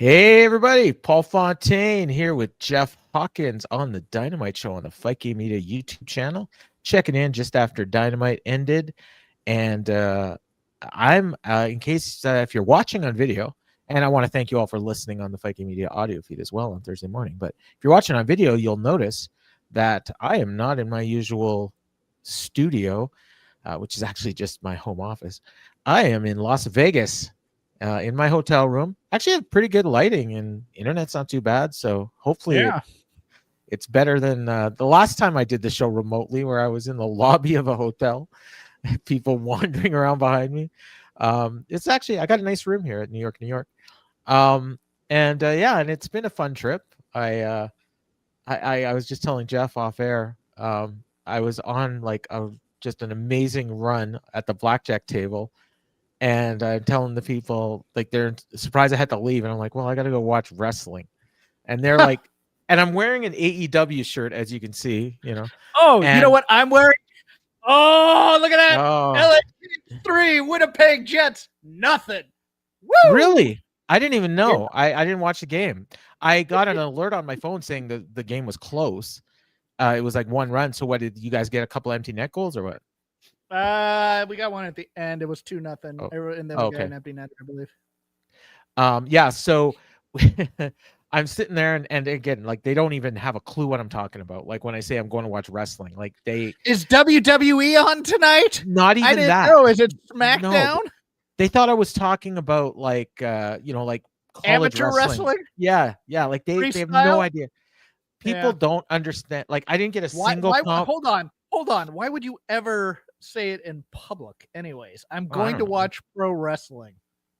Hey everybody, Paul Fontaine here with Jeff Hawkins on the Dynamite Show on the Fight Game Media YouTube channel. Checking in just after Dynamite ended, and I'm in case if you're watching on video, and I want to thank you all for listening on the Fight Game Media audio feed as well on Thursday morning. But if you're watching on video, you'll notice that I am not in my usual studio, which is actually just my home office. I am in Las Vegas. In my hotel room. Actually have pretty good lighting and internet's not too bad. So hopefully it's better than the last time I did the show remotely, where I was in the lobby of a hotel, people wandering around behind me. It's actually, I got a nice room here at New York. And it's been a fun trip. I was just telling Jeff off air. I was on just an amazing run at the blackjack table. And I'm telling the people, like, they're surprised I had to leave. And I'm like, well, I got to go watch wrestling. And they're like, and I'm wearing an AEW shirt, as you can see, you know. Oh, you know what I'm wearing? Oh, look at that. LA 3, Winnipeg Jets, nothing. Woo! Really? I didn't even know. Yeah. I didn't watch the game. I got an alert on my phone saying that the game was close. It was like one run. So what, did you guys get a couple empty net goals or what? We got one at the end. It was 2-0, and then we got an empty net, I believe. So I'm sitting there, and again, like, they don't even have a clue what I'm talking about. Like, when I say I'm going to watch wrestling, like, is WWE on tonight? Not even that. Know. Is it SmackDown? No. They thought I was talking about like college amateur wrestling. Yeah, like they have no idea. People don't understand. Like, I didn't get a single. Hold on. Why would you ever say it in public? Anyways, I'm going to watch pro wrestling.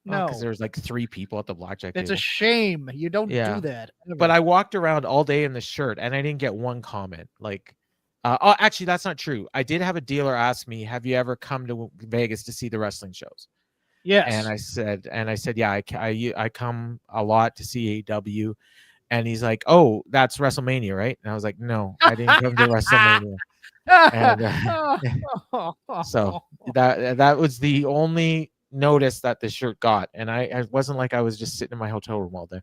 No, because there's like 3 people at the blackjack table. It's a shame. You don't do that ever. But I walked around all day in the shirt and I didn't get one comment. Like, actually, that's not true. I did have a dealer ask me, have you ever come to Vegas to see the wrestling shows? Yes. And I said yeah, I come a lot to see AEW. And he's like, oh, that's WrestleMania, right? And I was like, no, I didn't come to WrestleMania. And so that was the only notice that the shirt got, and I wasn't like I was just sitting in my hotel room all day.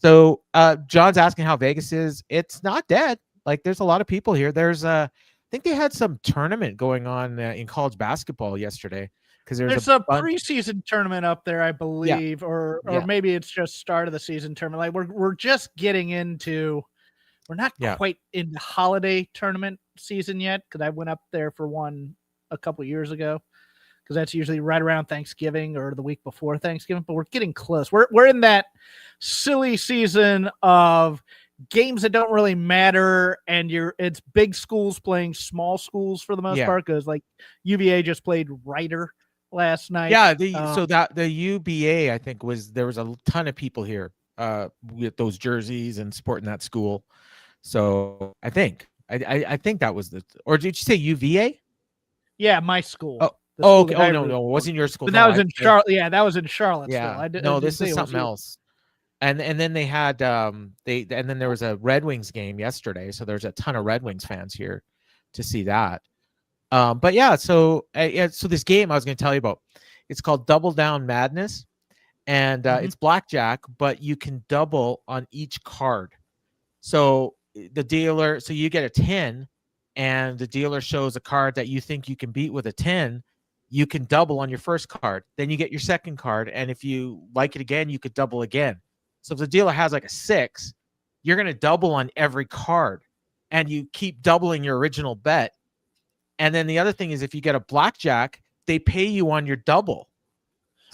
So John's asking how Vegas is. It's not dead. Like, there's a lot of people here. There's I think they had some tournament going on in college basketball yesterday, because there's a preseason tournament up there, I believe, or maybe it's just start of the season tournament. Like, we're just getting into. We're not quite in the holiday tournament season yet, because I went up there for one a couple years ago, because that's usually right around Thanksgiving or the week before Thanksgiving. But we're getting close. We're in that silly season of games that don't really matter, and it's big schools playing small schools for the most part, because like UVA just played Ryder last night. Yeah, so that the UBA, I think, there was a ton of people here with those jerseys and supporting that school. So I think that was or did you say UVA? Yeah, my school. Okay. Oh, no, it wasn't your school. But that was in Charlotte. Yeah, that was in Charlottesville. Yeah. This is something else. And then they had and then there was a Red Wings game yesterday. So there's a ton of Red Wings fans here to see that. But yeah, so this game I was going to tell you about, it's called Double Down Madness, and it's blackjack, but you can double on each card. So you get a 10, and the dealer shows a card that you think you can beat with a 10. You can double on your first card. Then you get your second card, and if you like it again, you could double again. So if the dealer has like a 6, you're going to double on every card, and you keep doubling your original bet. And then the other thing is, if you get a blackjack, they pay you on your double.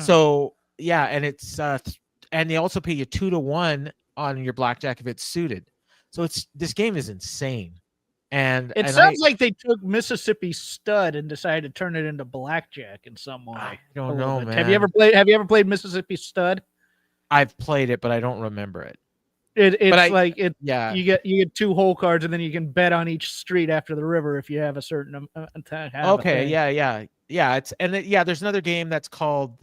So yeah, and it's and they also pay you 2-1 on your blackjack if it's suited. So this game is insane. And it sounds like they took Mississippi Stud and decided to turn it into blackjack in some way. I don't know, man. Have you ever played Mississippi Stud? I've played it, but I don't remember it. You get 2 hole cards, and then you can bet on each street after the river if you have a certain okay, yeah. There's another game that's called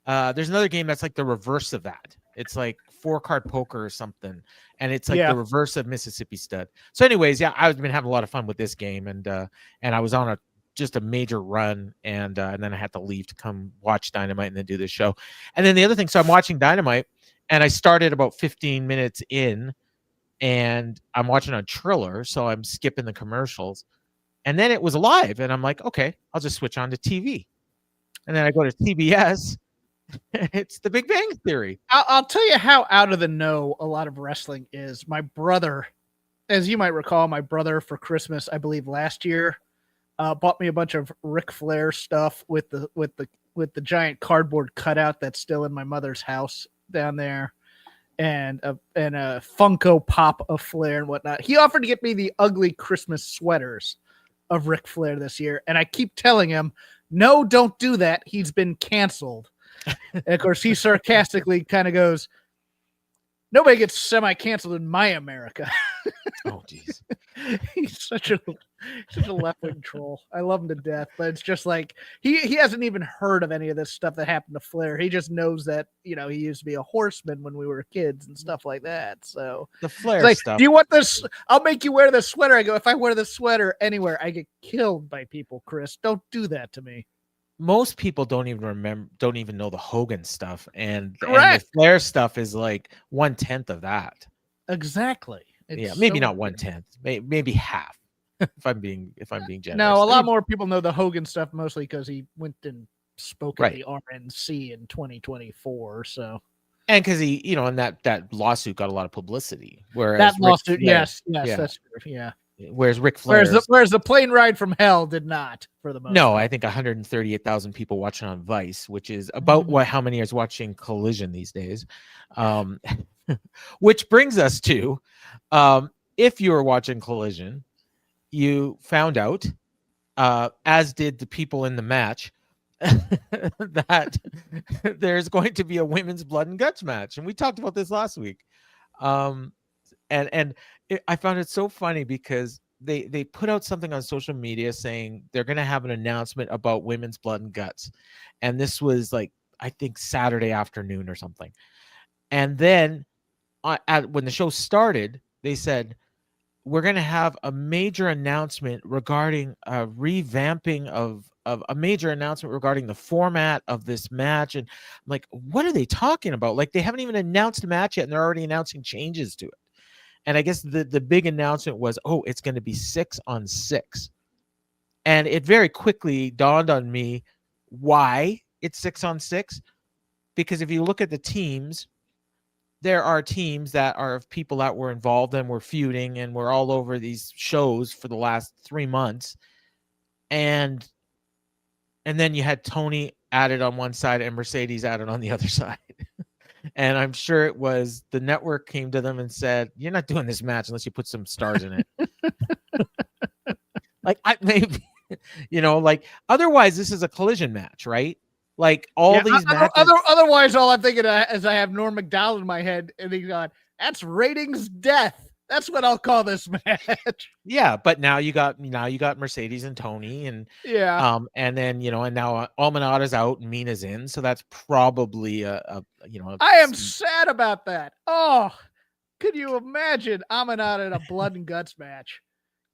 there's another game that's like the reverse of that. It's like 4-card poker or something, and it's like the reverse of Mississippi Stud. So anyways, I've been having a lot of fun with this game, and I was on a just a major run, and then I had to leave to come watch Dynamite and then do this show. And then the other thing, so I'm watching Dynamite, and I started about 15 minutes in, and I'm watching on Triller, so I'm skipping the commercials. And then it was live, and I'm like, okay, I'll just switch on to TV. And then I go to TBS, and it's The Big Bang Theory. I'll tell you how out of the know a lot of wrestling is. My brother, as you might recall, my brother for Christmas, I believe last year, bought me a bunch of Ric Flair stuff with the giant cardboard cutout that's still in my mother's house down there, and a Funko Pop of Flair and whatnot. He offered to get me the ugly Christmas sweaters of Ric Flair this year, and I keep telling him, no, don't do that. He's been canceled. And of course, he sarcastically kind of goes, nobody gets semi-canceled in my America. Oh, jeez. He's such a left-wing troll. I love him to death, but it's just like he hasn't even heard of any of this stuff that happened to Flair. He just knows that, you know, he used to be a horseman when we were kids and stuff like that. So the Flair like, stuff. do you want this? I'll make you wear this sweater. I go, if I wear this sweater anywhere, I get killed by people, Chris. Don't do that to me. Most people don't even know the Hogan stuff, and the Flair stuff is like 1/10 of that. Exactly. It's maybe not 1/10, maybe half. if I'm being generous. No, a lot more people know the Hogan stuff mostly because he went and spoke at the RNC in 2024. So, and because he, you know, and that lawsuit got a lot of publicity. Whereas that lawsuit, yes, that's true. Yeah. Whereas Ric Flair, whereas the plane ride from hell did not, for the most part. I think 138,000 people watching on Vice, which is about how many is watching Collision these days. Which brings us to, if you were watching Collision, you found out, as did the people in the match, that there's going to be a women's blood and guts match, and we talked about this last week. I found it so funny because they put out something on social media saying they're going to have an announcement about women's blood and guts. And this was like, I think Saturday afternoon or something. And then when the show started, they said, we're going to have a major announcement regarding a revamping of a major announcement regarding the format of this match. And I'm like, what are they talking about? Like, they haven't even announced the match yet, and they're already announcing changes to it. And I guess the big announcement was, it's going to be 6-on-6. And it very quickly dawned on me why it's 6-on-6. Because if you look at the teams, there are teams that are of people that were involved and were feuding and were all over these shows for the last 3 months. And then you had Tony added on one side and Mercedes added on the other side. And I'm sure it was the network came to them and said, you're not doing this match unless you put some stars in it. Maybe, you know, like, otherwise this is a Collision match, right? Like these matches. Otherwise, all I'm thinking is I have Norm Macdonald in my head and he's going, that's ratings death. That's what I'll call this match. Yeah, but now you got Mercedes and Tony, and and then, you know, and now Almanada's out and Mina's in, so that's probably I am sad about that. Oh, could you imagine Almanada in a blood and guts match,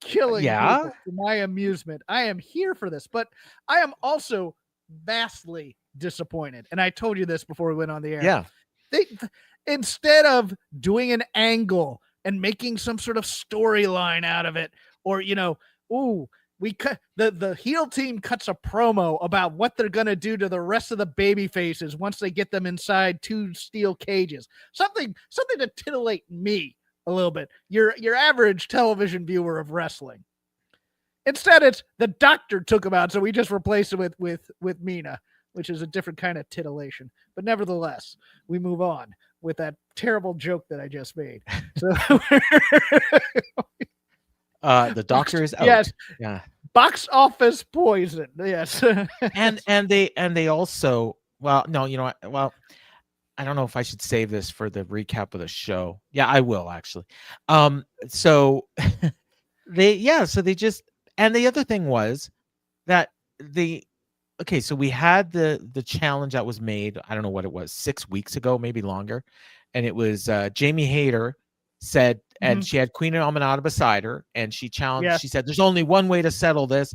killing people for my amusement? I am here for this, but I am also vastly disappointed. And I told you this before we went on the air. Yeah, they instead of doing an angle and making some sort of storyline out of it, or, you know, we cut the heel team cuts a promo about what they're going to do to the rest of the baby faces once they get them inside 2 steel cages, something to titillate me a little bit, your average television viewer of wrestling. Instead, it's the doctor took him out, so we just replaced it with Mina, which is a different kind of titillation. But nevertheless, we move on with that terrible joke that I just made. So the doctor is out. Yes. Yeah. Box office poison. Yes. and they also, well, no, you know what? Well, I don't know if I should save this for the recap of the show. Yeah, I will actually. So they just, and the other thing was that so we had the challenge that was made, I don't know what it was, 6 weeks ago, maybe longer. And it was Jamie Hayter said, and she had Queen Almanada beside her, and she challenged, she said, there's only one way to settle this.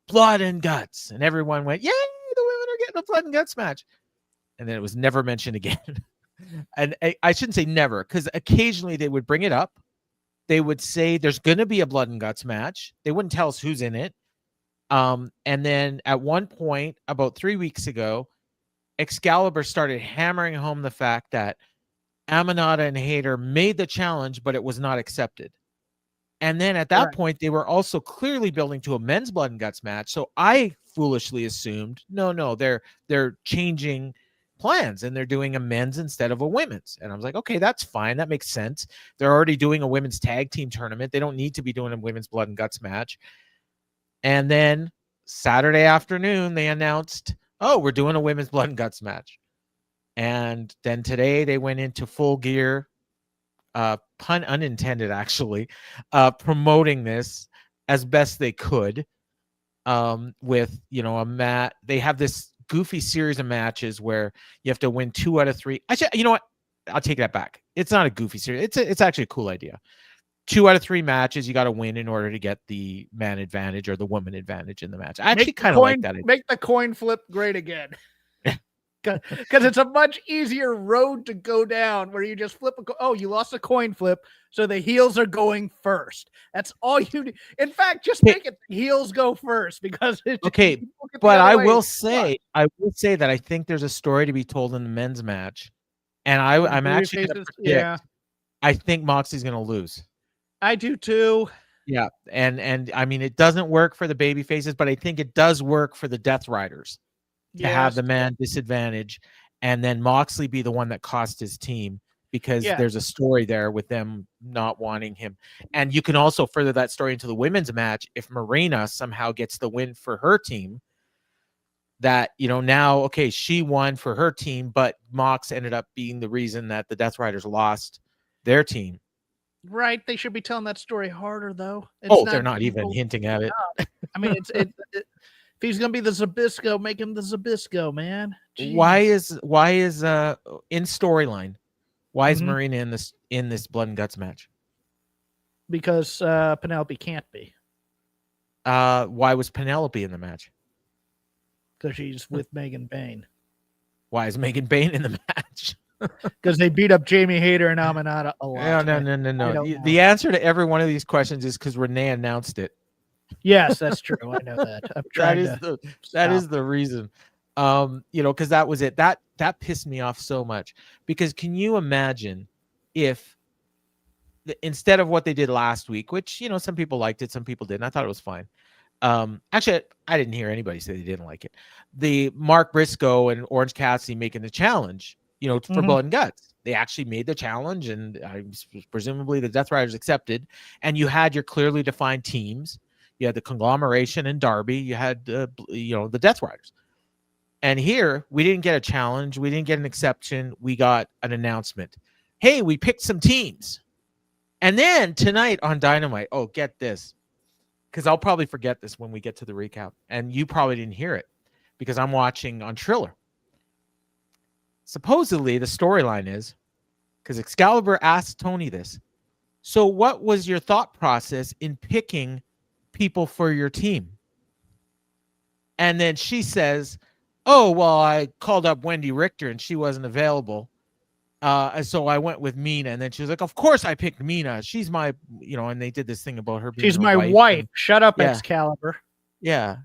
blood and guts. And everyone went, yay, the women are getting a blood and guts match. And then it was never mentioned again. And I shouldn't say never, because occasionally they would bring it up. They would say there's going to be a blood and guts match. They wouldn't tell us who's in it. And then at one point, about 3 weeks ago, Excalibur started hammering home the fact that Aminata and Hayter made the challenge, but it was not accepted. And then at that point, they were also clearly building to a men's blood and guts match. So I foolishly assumed, no, they're changing plans and they're doing a men's instead of a women's. And I was like, okay, that's fine. That makes sense. They're already doing a women's tag team tournament. They don't need to be doing a women's blood and guts match. And then Saturday afternoon, they announced, oh, we're doing a women's blood and guts match. And then today they went into full gear, pun unintended, actually, promoting this as best they could, with, a mat. They have this goofy series of matches where you have to win 2 out of 3. Actually, you know what? I'll take that back. It's not a goofy series. It's actually a cool idea. 2 out of 3 matches you got to win in order to get the man advantage or the woman advantage in the match. I actually kind of like that idea. Make the coin flip great again. Because it's a much easier road to go down where you just flip you lost a coin flip, so the heels are going first. That's all you need. In fact, just make it the heels go first, because it's okay. But I will say that I think there's a story to be told in the men's match, and I'm actually going to predict. I think Moxley's going to lose. I do too. Yeah, and I mean, it doesn't work for the baby faces, but I think it does work for the Death Riders to have the man disadvantage, and then Moxley be the one that cost his team, because there's a story there with them not wanting him. And you can also further that story into the women's match if Marina somehow gets the win for her team. That, now, okay, she won for her team, but Mox ended up being the reason that the Death Riders lost their team. Right, they should be telling that story harder, though. They're not even hinting at it. I mean, if he's gonna be the Zabisco, make him the Zabisco, man. Jeez. Why is in storyline? Why is Marina in this blood and guts match? Because Penelope can't be. Why was Penelope in the match? Because she's with Megan Bayne. Why is Megan Bayne in the match? Because they beat up Jamie Hayter and Aminata a lot. No. The answer to every one of these questions is because Renee announced it. Yes, that's true. I know that. That is the reason. Because that was it. That pissed me off so much. Because can you imagine if instead of what they did last week, which some people liked it, some people didn't. I thought it was fine. Actually, I didn't hear anybody say they didn't like it. The Mark Briscoe and Orange Cassidy making the challenge, for blood and guts. They actually made the challenge, and presumably the Death Riders accepted. And you had your clearly defined teams. You had the conglomeration and Darby. You had the Death Riders. And here we didn't get a challenge. We didn't get an exception. We got an announcement. Hey, we picked some teams. And then tonight on Dynamite, get this, because I'll probably forget this when we get to the recap, and you probably didn't hear it because I'm watching on Triller. Supposedly, the storyline is, because Excalibur asked Tony this, so what was your thought process in picking people for your team? And then she says, oh, well, I called up Wendy Richter and she wasn't available. So I went with Mina. And then she was like, of course I picked Mina. She's my, and they did this thing about her being she's my wife. Shut up, Excalibur. Yeah.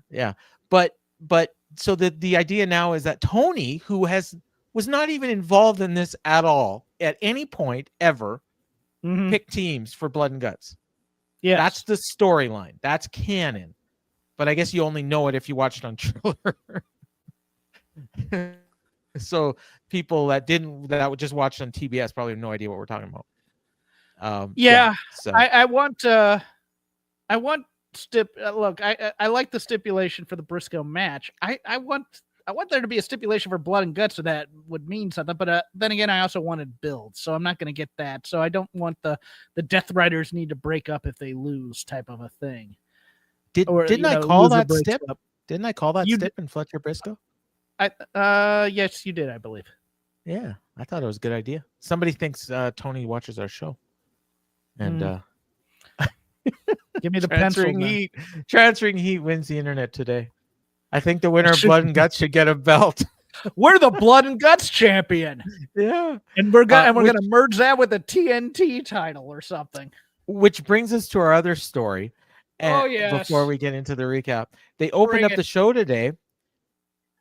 But so the idea now is that Tony, who was not even involved in this at all at any point ever, picked teams for blood and guts. Yeah, that's the storyline. That's canon. But I guess you only know it if you watch it on Triller. So people that would just watch on TBS probably have no idea what we're talking about. So. I want look, I like the stipulation for the Briscoe match. I want there to be a stipulation for blood and guts, so that would mean something. But then again, I also wanted build, so I'm not going to get that. So I don't want the Death Riders need to break up if they lose type of a thing. Didn't I call that stip? Didn't I call that stip in Fletcher Briscoe? Yes, you did, I believe. Yeah, I thought it was a good idea. Somebody thinks Tony watches our show, and Give me the pencil. Transferring Heat wins the internet today. I think the winner of Blood and Guts should get a belt. We're the Blood and Guts champion. Yeah. And we're gonna merge that with a TNT title or something. Which brings us to our other story. Yes. Before we get into the recap, they opened up the show today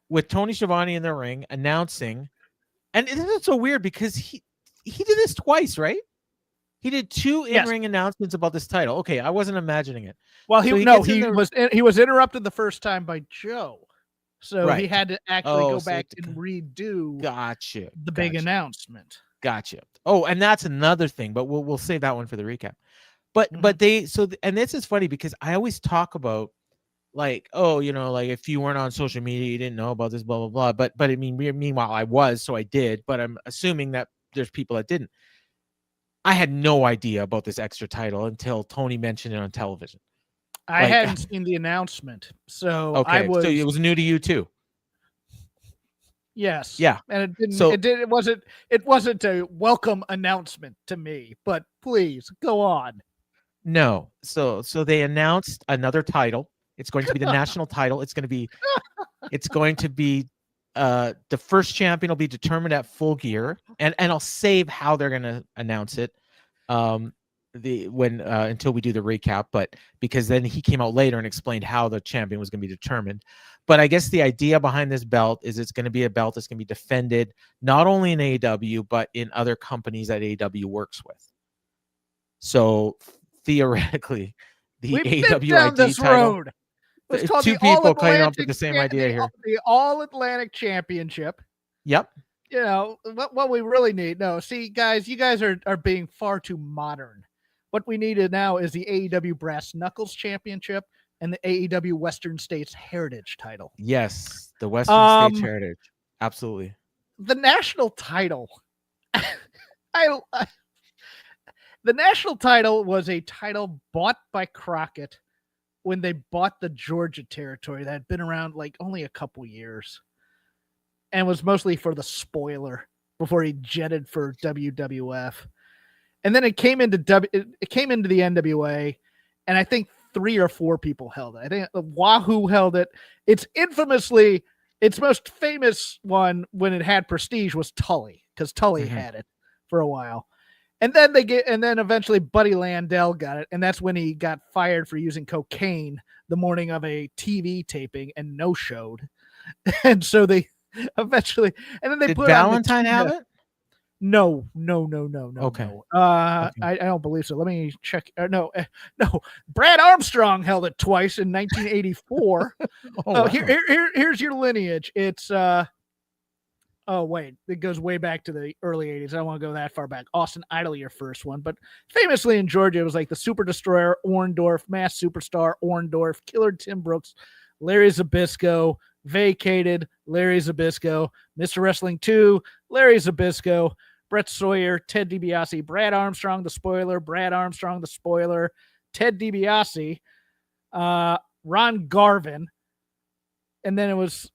with Tony Schiavone in the ring announcing, and isn't it so weird because he did this twice, right? He did 2 in-ring announcements about this title. Okay, I wasn't imagining it. Well, he was interrupted the first time by Joe. So he had to actually go back and redo the big announcement. Gotcha. Oh, and that's another thing, but we'll save that one for the recap. But and this is funny because I always talk about like, oh, like if you weren't on social media, you didn't know about this, blah, blah, blah. But I mean, meanwhile, I was, so I did, but I'm assuming that there's people that didn't. I had no idea about this extra title until Tony mentioned it on television. I hadn't seen the announcement, so so it was new to you too. Yes. Yeah. And it wasn't a welcome announcement to me, but please go on. No. So they announced another title. It's going to be the national title. It's going to be the first champion will be determined at Full Gear, and I'll save how they're going to announce it until we do the recap, but because then he came out later and explained how the champion was going to be determined. But I guess the idea behind this belt is it's going to be a belt that's going to be defended not only in AEW but in other companies that AEW works with. So theoretically, the AEW ID title. It's called 2 people coming up with the same idea here. The All Atlantic Championship. Yep. What we really need. No, see, guys, you guys are being far too modern. What we needed now is the AEW Brass Knuckles Championship and the AEW Western States Heritage title. Yes, the Western States Heritage. Absolutely. The national title. The national title was a title bought by Crockett when they bought the Georgia territory that had been around like only a couple years and was mostly for the spoiler before he jetted for WWF. And then it came into the NWA, and I think 3 or 4 people held it. I think Wahoo held it. It's infamously, its most famous one when it had prestige was Tully, because Tully had it for a while. And then eventually Buddy Landell got it, and that's when he got fired for using cocaine the morning of a TV taping and no-showed. And so they eventually, and then they Did put Valentine have it? No. Okay. No. I don't believe so. Let me check. No. Brad Armstrong held it twice in 1984. Wow. Here's your lineage. It's it goes way back to the early 80s. I don't want to go that far back. Austin Idol, your first one, but famously in Georgia, it was like the Super Destroyer, Orndorff, Mass Superstar, Orndorff, Killer Tim Brooks, Larry Zbyszko, Vacated, Larry Zbyszko, Mr. Wrestling 2, Larry Zbyszko, Brett Sawyer, Ted DiBiase, Brad Armstrong, the Spoiler, Brad Armstrong, the Spoiler, Ted DiBiase, Ron Garvin, and then it was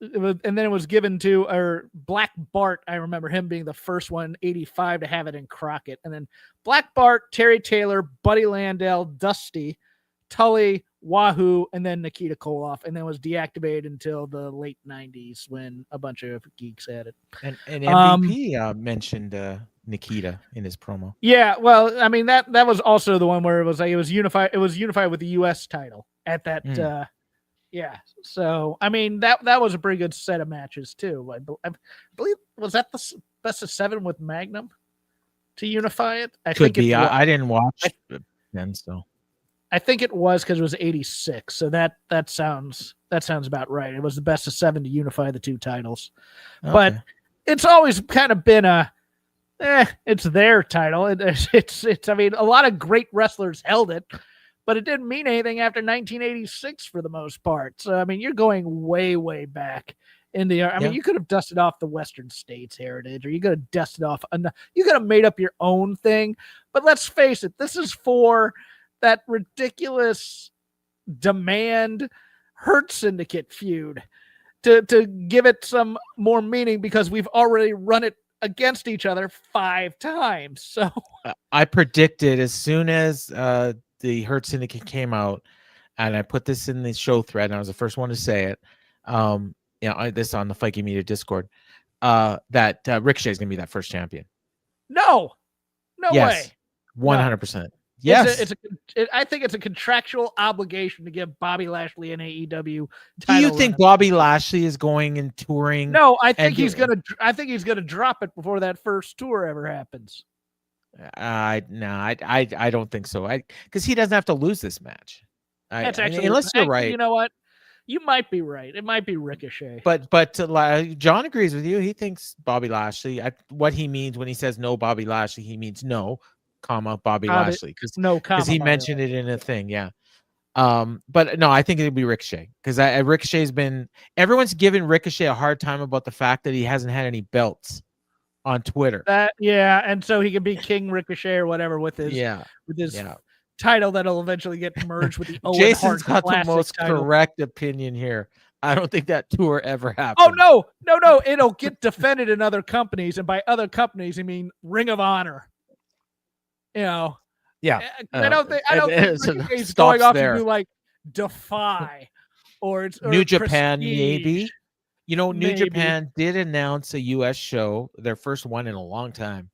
given to Black Bart. I remember him being the first one, 85, to have it in Crockett, and then Black Bart, Terry Taylor, Buddy Landell, Dusty, Tully, Wahoo, and then Nikita Koloff, and then was deactivated until the late 90s when a bunch of geeks had it. And MVP mentioned Nikita in his promo. Yeah, well, I mean that was also the one where it was unified. It was unified with the U.S. title at that. Yeah, so I mean that was a pretty good set of matches too. I believe was that the best of 7 with Magnum to unify it. Could be. I didn't watch then, so. I think it was because it was 86. So that sounds about right. It was the best of 7 to unify the 2 titles. Okay. But it's always kind of been it's their title. It's I mean, a lot of great wrestlers held it, but it didn't mean anything after 1986 for the most part. So I mean, you're going way, way back in the I mean, you could have dusted off the Western States Heritage, or you could have dusted off you could have made up your own thing. But let's face it, this is for that ridiculous demand Hurt Syndicate feud to give it some more meaning, because we've already run it against each other 5 times. So I predicted as soon as the Hurt Syndicate came out, and I put this in the show thread, and I was the first one to say it. This on the Viking Media Discord, that Ricochet is going to be that first champion. No way. 100%. Yes. I think it's a contractual obligation to give Bobby Lashley an AEW title. Do you think Bobby Lashley is going and touring? No, I think he's gonna drop it before that first tour ever happens. I don't think so. Because he doesn't have to lose this match. Unless you're right. You know what? You might be right. It might be Ricochet. But John agrees with you. He thinks Bobby Lashley. What he means when he says no Bobby Lashley, he means no, Bobby Lashley. Because he mentioned it in a thing. Yeah. But no, I think it'd be Ricochet, because Ricochet's been, everyone's giving Ricochet a hard time about the fact that he hasn't had any belts on Twitter. And so he can be King Ricochet or whatever with his title that'll eventually get merged with the Owen Jason's Hart got the most title. correct opinion here. I don't think that tour ever happened. Oh no! It'll get defended in other companies, and by other companies, I mean Ring of Honor. Yeah. I don't think Ricochet's going off to do like Defy or New Japan, Prestige. maybe. New Japan did announce a U.S. show, their first one in a long time,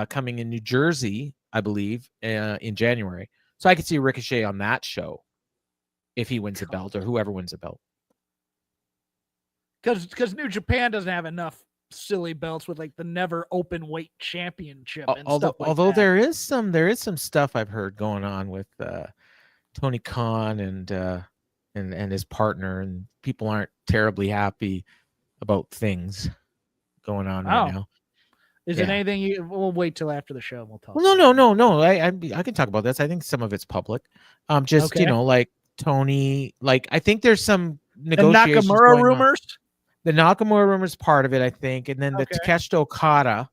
coming in New Jersey, I believe, in January. So I could see Ricochet on that show if he wins a belt, or whoever wins a belt. Because New Japan doesn't have enough silly belts with like the never open weight championship and stuff like although that. there is some stuff I've heard going on with Tony Khan and his partner, and people aren't terribly happy about things going on right now. Is it anything we'll wait till after the show and we'll talk? Well, no. I can talk about this. I think some of it's public. Like Tony, like I think there's some negotiations. The Nakamura rumors. The Nakamura rumors part of it, I think, and then the Takeshita Okada.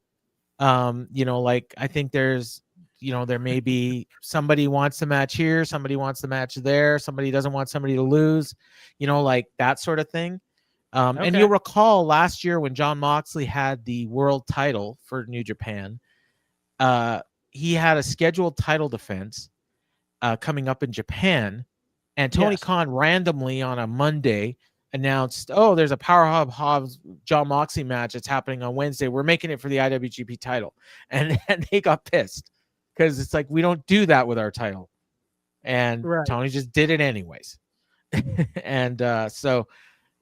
I think there's, there may be somebody wants the match here, somebody wants the match there, somebody doesn't want somebody to lose, like that sort of thing. And you'll recall last year when Jon Moxley had the world title for New Japan, he had a scheduled title defense coming up in Japan, and Tony Khan randomly on a Monday announced, there's a Power Hobbs Jon Moxley match that's happening on Wednesday. We're making it for the IWGP title. And they got pissed, because it's like, we don't do that with our title. And Tony just did it anyways. And so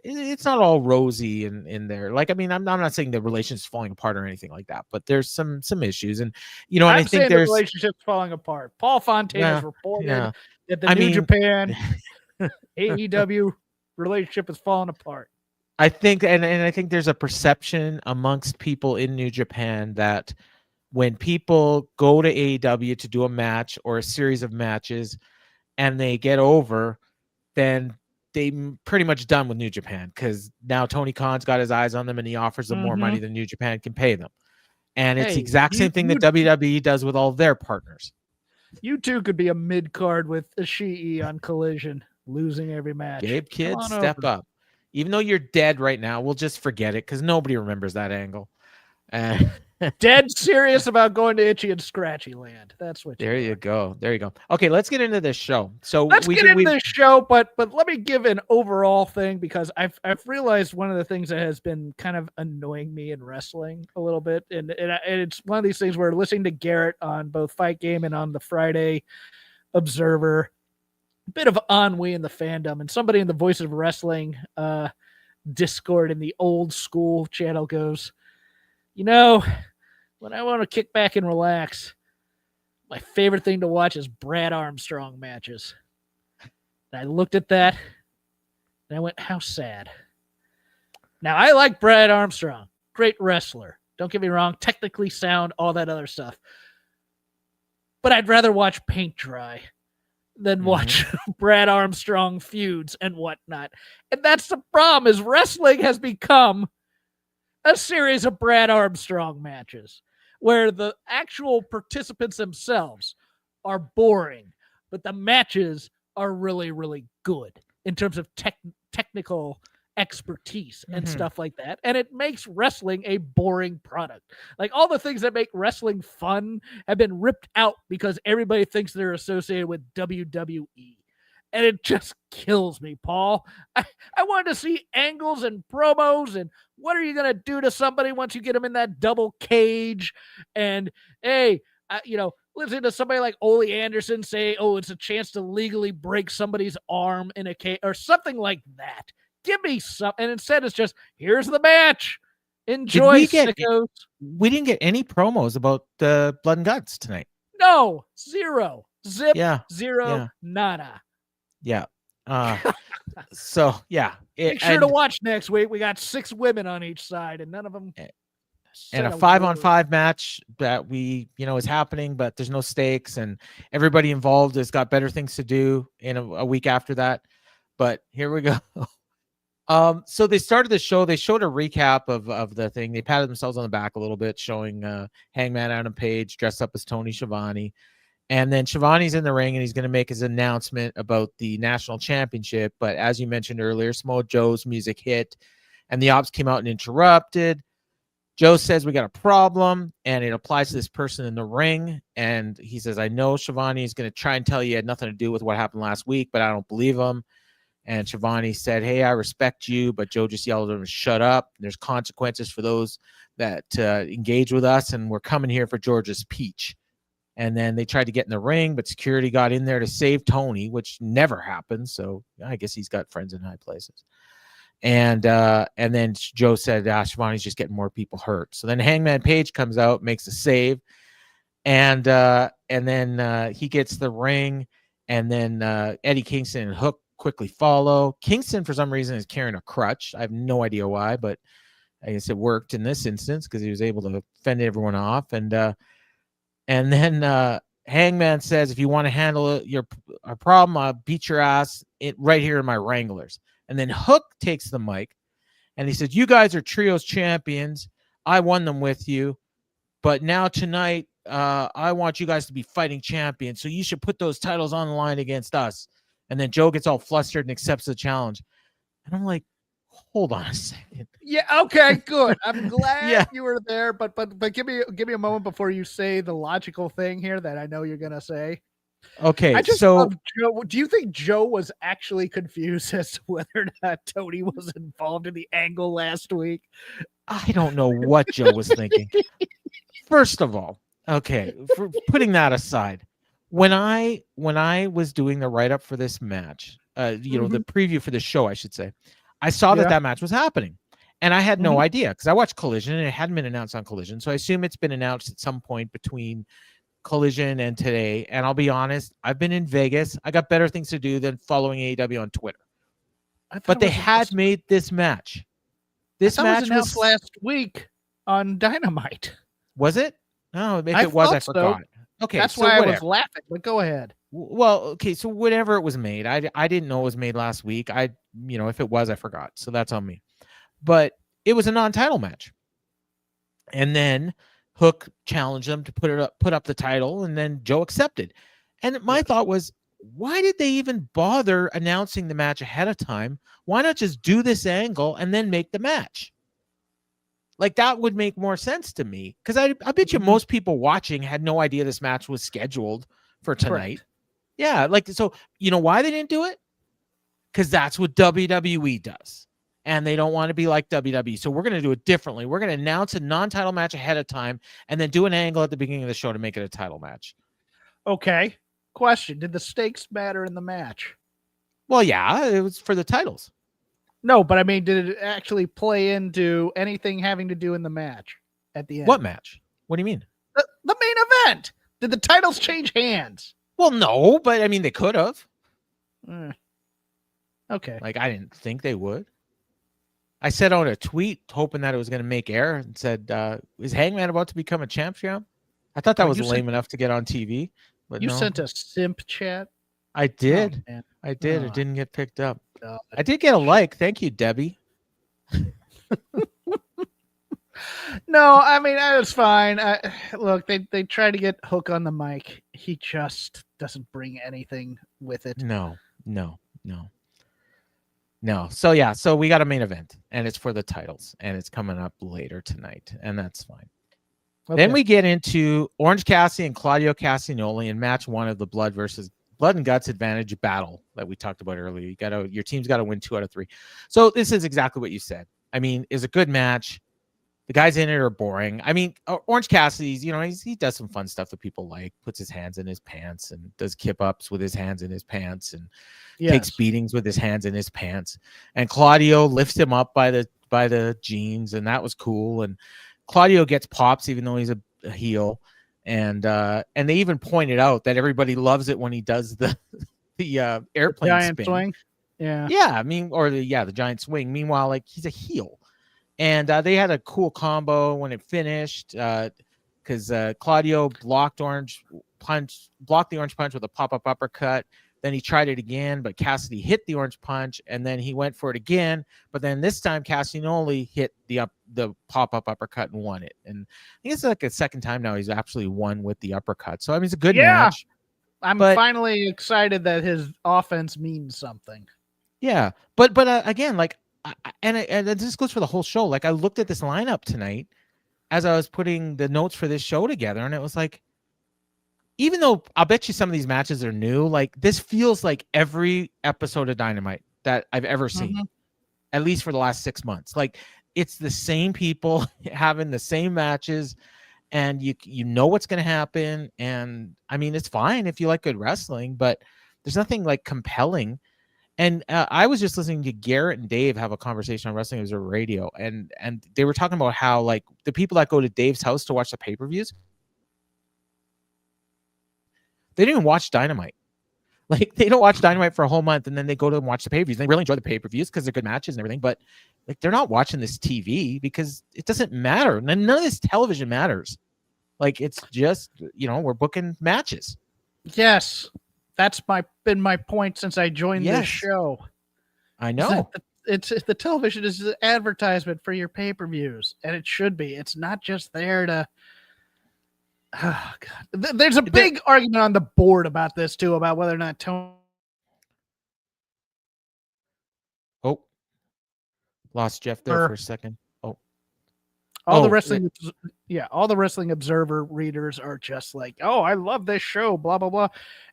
it's not all rosy in there. Like, I mean, I'm not saying the relationship's falling apart or anything like that, but there's some issues. And, and I think there's the relationship's falling apart. Paul Fontaine has reported that the New Japan AEW relationship is falling apart. I think, and I think there's a perception amongst people in New Japan that when people go to AEW to do a match or a series of matches and they get over, then they pretty much done with New Japan, because now Tony Khan's got his eyes on them and he offers them more money than New Japan can pay them. And it's the exact same thing that WWE does with all their partners. You two could be a mid-card with Ishii on Collision, losing every match. Gabe Kidd, step up. Even though you're dead right now, we'll just forget it, because nobody remembers that angle. Dead serious about going to Itchy and Scratchy Land. That's what. There you go. Okay, let's get into this show. So let's get into this show, but let me give an overall thing, because I've realized one of the things that has been kind of annoying me in wrestling a little bit, and it's one of these things where listening to Garrett on both Fight Game and on the Friday Observer, a bit of ennui in the fandom, and somebody in the Voice of Wrestling Discord in the old school channel goes, when I want to kick back and relax, my favorite thing to watch is Brad Armstrong matches. And I looked at that and I went, how sad. Now, I like Brad Armstrong, great wrestler. Don't get me wrong, technically sound, all that other stuff. But I'd rather watch paint dry than watch Brad Armstrong feuds and whatnot. And that's the problem, is wrestling has become a series of Brad Armstrong matches where the actual participants themselves are boring, but the matches are really, really good in terms of technical expertise and stuff like that. And it makes wrestling a boring product. Like all the things that make wrestling fun have been ripped out because everybody thinks they're associated with WWE. And it just kills me, Paul. I wanted to see angles and promos and what are you going to do to somebody once you get them in that double cage? And hey, listen to somebody like Ole Anderson say, oh, it's a chance to legally break somebody's arm in a cage or something like that. Give me some. And instead it's just, here's the match. Enjoy, sickos. We didn't get any promos about the Blood and Guts tonight. No, zero. Zip, zero, nada. Yeah. So, yeah. Make sure to watch next week. We got 6 women on each side, and none of them. And a 5-on-5 match that is happening, but there's no stakes, and everybody involved has got better things to do in a week after that. But here we go. So they started the show. They showed a recap of the thing. They patted themselves on the back a little bit, showing Hangman Adam Page dressed up as Tony Schiavone. And then Schiavone's in the ring, and he's going to make his announcement about the national championship. But as you mentioned earlier, Samoa Joe's music hit, and the ops came out and interrupted. Joe says, we got a problem, and it applies to this person in the ring. And he says, I know Schiavone is going to try and tell you it had nothing to do with what happened last week, but I don't believe him. And Schiavone said, hey, I respect you, but Joe just yelled at him to shut up. There's consequences for those that engage with us, and we're coming here for Georgia's peach. And then they tried to get in the ring, but security got in there to save Tony, which never happens. So I guess he's got friends in high places. And then Joe said, Schiavone's just getting more people hurt. So then Hangman Page comes out, makes a save. And then he gets the ring. And then Eddie Kingston and Hook quickly follow. Kingston, for some reason, is carrying a crutch. I have no idea why, but I guess it worked in this instance because he was able to fend everyone off. And then Hangman says, if you want to handle our problem, I'll beat your ass right here in my Wranglers. And then Hook takes the mic, and he says, you guys are trios champions. I won them with you. But now tonight, I want you guys to be fighting champions. So you should put those titles on the line against us. And then Joe gets all flustered and accepts the challenge. And I'm like, hold on a second. Yeah. Okay. Good. I'm glad you were there, but give me a moment before you say the logical thing here that I know you're gonna say. Okay. I just love Joe. Do you think Joe was actually confused as to whether or not Tony was involved in the angle last week? I don't know what Joe was thinking. First of all, okay, for putting that aside, when I was doing the write up for this match, the preview for the show, I should say. I saw that match was happening, and I had no idea because I watched Collision and it hadn't been announced on Collision. So I assume it's been announced at some point between Collision and today. And I'll be honest, I've been in Vegas. I got better things to do than following AEW on Twitter. But they had made this match. This match was announced last week on Dynamite. Was it? No, if it was, I forgot. Okay, that's why I was laughing. But go ahead. Well, okay, so whenever it was made, I didn't know it was made last week. If it was, I forgot. So that's on me. But it was a non-title match. And then Hook challenged them to put up the title, and then Joe accepted. And my thought was, why did they even bother announcing the match ahead of time? Why not just do this angle and then make the match? Like, that would make more sense to me. Because I bet you most people watching had no idea this match was scheduled for tonight. Correct. Yeah, so you know why they didn't do it? Because that's what WWE does. And they don't want to be like WWE. So we're going to do it differently. We're going to announce a non-title match ahead of time and then do an angle at the beginning of the show to make it a title match. Okay. Question. Did the stakes matter in the match? Well, yeah, it was for the titles. No, but I mean, did it actually play into anything having to do in the match at the end? What match? What do you mean? The main event. Did the titles change hands? Well, no, but I mean, they could have. Okay. I didn't think they would. I sent out a tweet hoping that it was going to make air and said, is Hangman about to become a champion? I thought that was lame enough to get on TV. But you sent a simp chat? I did. Oh, I did. It didn't get picked up. I did get a like. Thank you, Debbie. No, I mean, that was fine. Look, they try to get Hook on the mic. He just doesn't bring anything with it. No. No. So yeah, so we got a main event, and it's for the titles, and it's coming up later tonight, and that's fine. Okay. Then we get into Orange Cassidy and Claudio Castagnoli in match 1 of the Blood and Guts advantage battle that we talked about earlier. Your team's got to win 2 out of 3. So this is exactly what you said. I mean, it's a good match. The guys in it are boring. I mean, Orange Cassidy's, he does some fun stuff that people like, puts his hands in his pants and does kip ups with his hands in his pants and takes beatings with his hands in his pants. And Claudio lifts him up by the jeans, and that was cool. And Claudio gets pops even though he's a heel. And they even pointed out that everybody loves it when he does the airplane giant spin. Swing. Yeah. Yeah, I mean, the giant swing. Meanwhile, like, he's a heel. And they had a cool combo when it finished because Claudio blocked the orange punch with a pop-up uppercut. Then he tried it again, but Cassidy hit the orange punch, and then he went for it again. But then this time, Castagnoli hit the pop-up uppercut and won it. And I think it's like a second time now he's actually won with the uppercut. So I mean, it's a good match. I'm finally excited that his offense means something. Yeah, but again, like. And this goes for the whole show. Like, I looked at this lineup tonight as I was putting the notes for this show together, and it was like, even though I'll bet you some of these matches are new, like, this feels like every episode of Dynamite that I've ever seen, at least for the last 6 months. Like, it's the same people having the same matches, and you know what's going to happen. And I mean, it's fine if you like good wrestling, but there's nothing like compelling. And I was just listening to Garrett and Dave have a conversation on Wrestling Observer Radio, and they were talking about how, like, the people that go to Dave's house to watch the pay-per-views, they didn't even watch Dynamite. Like, they don't watch Dynamite for a whole month, and then they go to watch the pay-per-views. They really enjoy the pay-per-views because they're good matches and everything, but like, they're not watching this TV because it doesn't matter. None of this television matters. Like, it's just, we're booking matches. Yes. That's been my point since I joined this show. I know. It's the television is an advertisement for your pay-per-views, and it should be. It's not just there to. Oh God! There's a big argument on the board about this too, about whether or not Tony. Oh, lost Jeff there for a second. All the Wrestling Observer readers are just like, oh, I love this show, blah, blah, blah.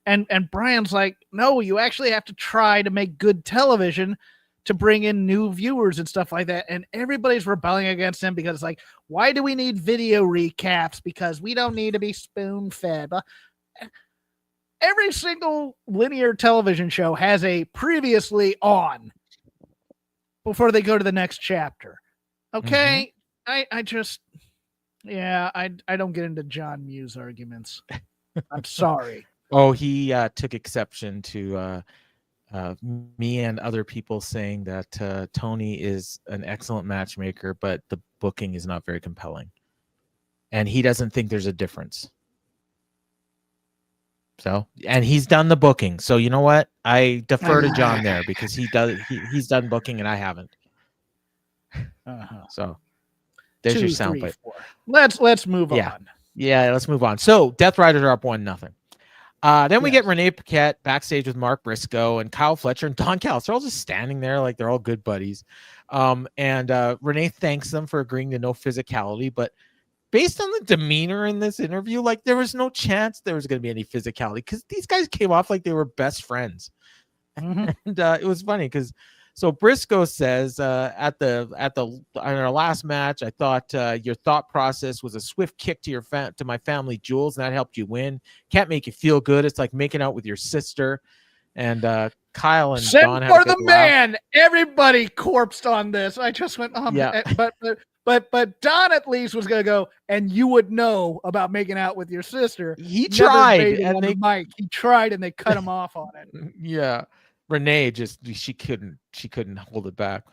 And Brian's like, no, you actually have to try to make good television to bring in new viewers and stuff like that. And everybody's rebelling against him because it's like, why do we need video recaps? Because we don't need to be spoon-fed. Every single linear television show has a previously on before they go to the next chapter. Okay? Mm-hmm. I don't get into John Muse arguments. I'm sorry. Oh, he took exception to me and other people saying that Tony is an excellent matchmaker, but the booking is not very compelling. And he doesn't think there's a difference. So, and he's done the booking. So you know what? I defer to John there because he's done booking and I haven't. So there's your soundbite. Let's move on. Yeah, let's move on. So Death Riders are up 1-0. Then we get Renee Paquette backstage with Mark Briscoe and Kyle Fletcher and Don Callis. They're all just standing there like they're all good buddies. And Renee thanks them for agreeing to no physicality, but based on the demeanor in this interview, like, there was no chance there was going to be any physicality because these guys came off like they were best friends. Mm-hmm. And it was funny because so Briscoe says at our last match, I thought your thought process was a swift kick to my family jewels, and that helped you win. Can't make you feel good. It's like making out with your sister. And Kyle and Don for the man. Everybody corpsed on this. I just went, but Don at least was gonna go, and you would know about making out with your sister. He tried, and he tried, and they cut him off on it. Yeah. Renee she couldn't hold it back.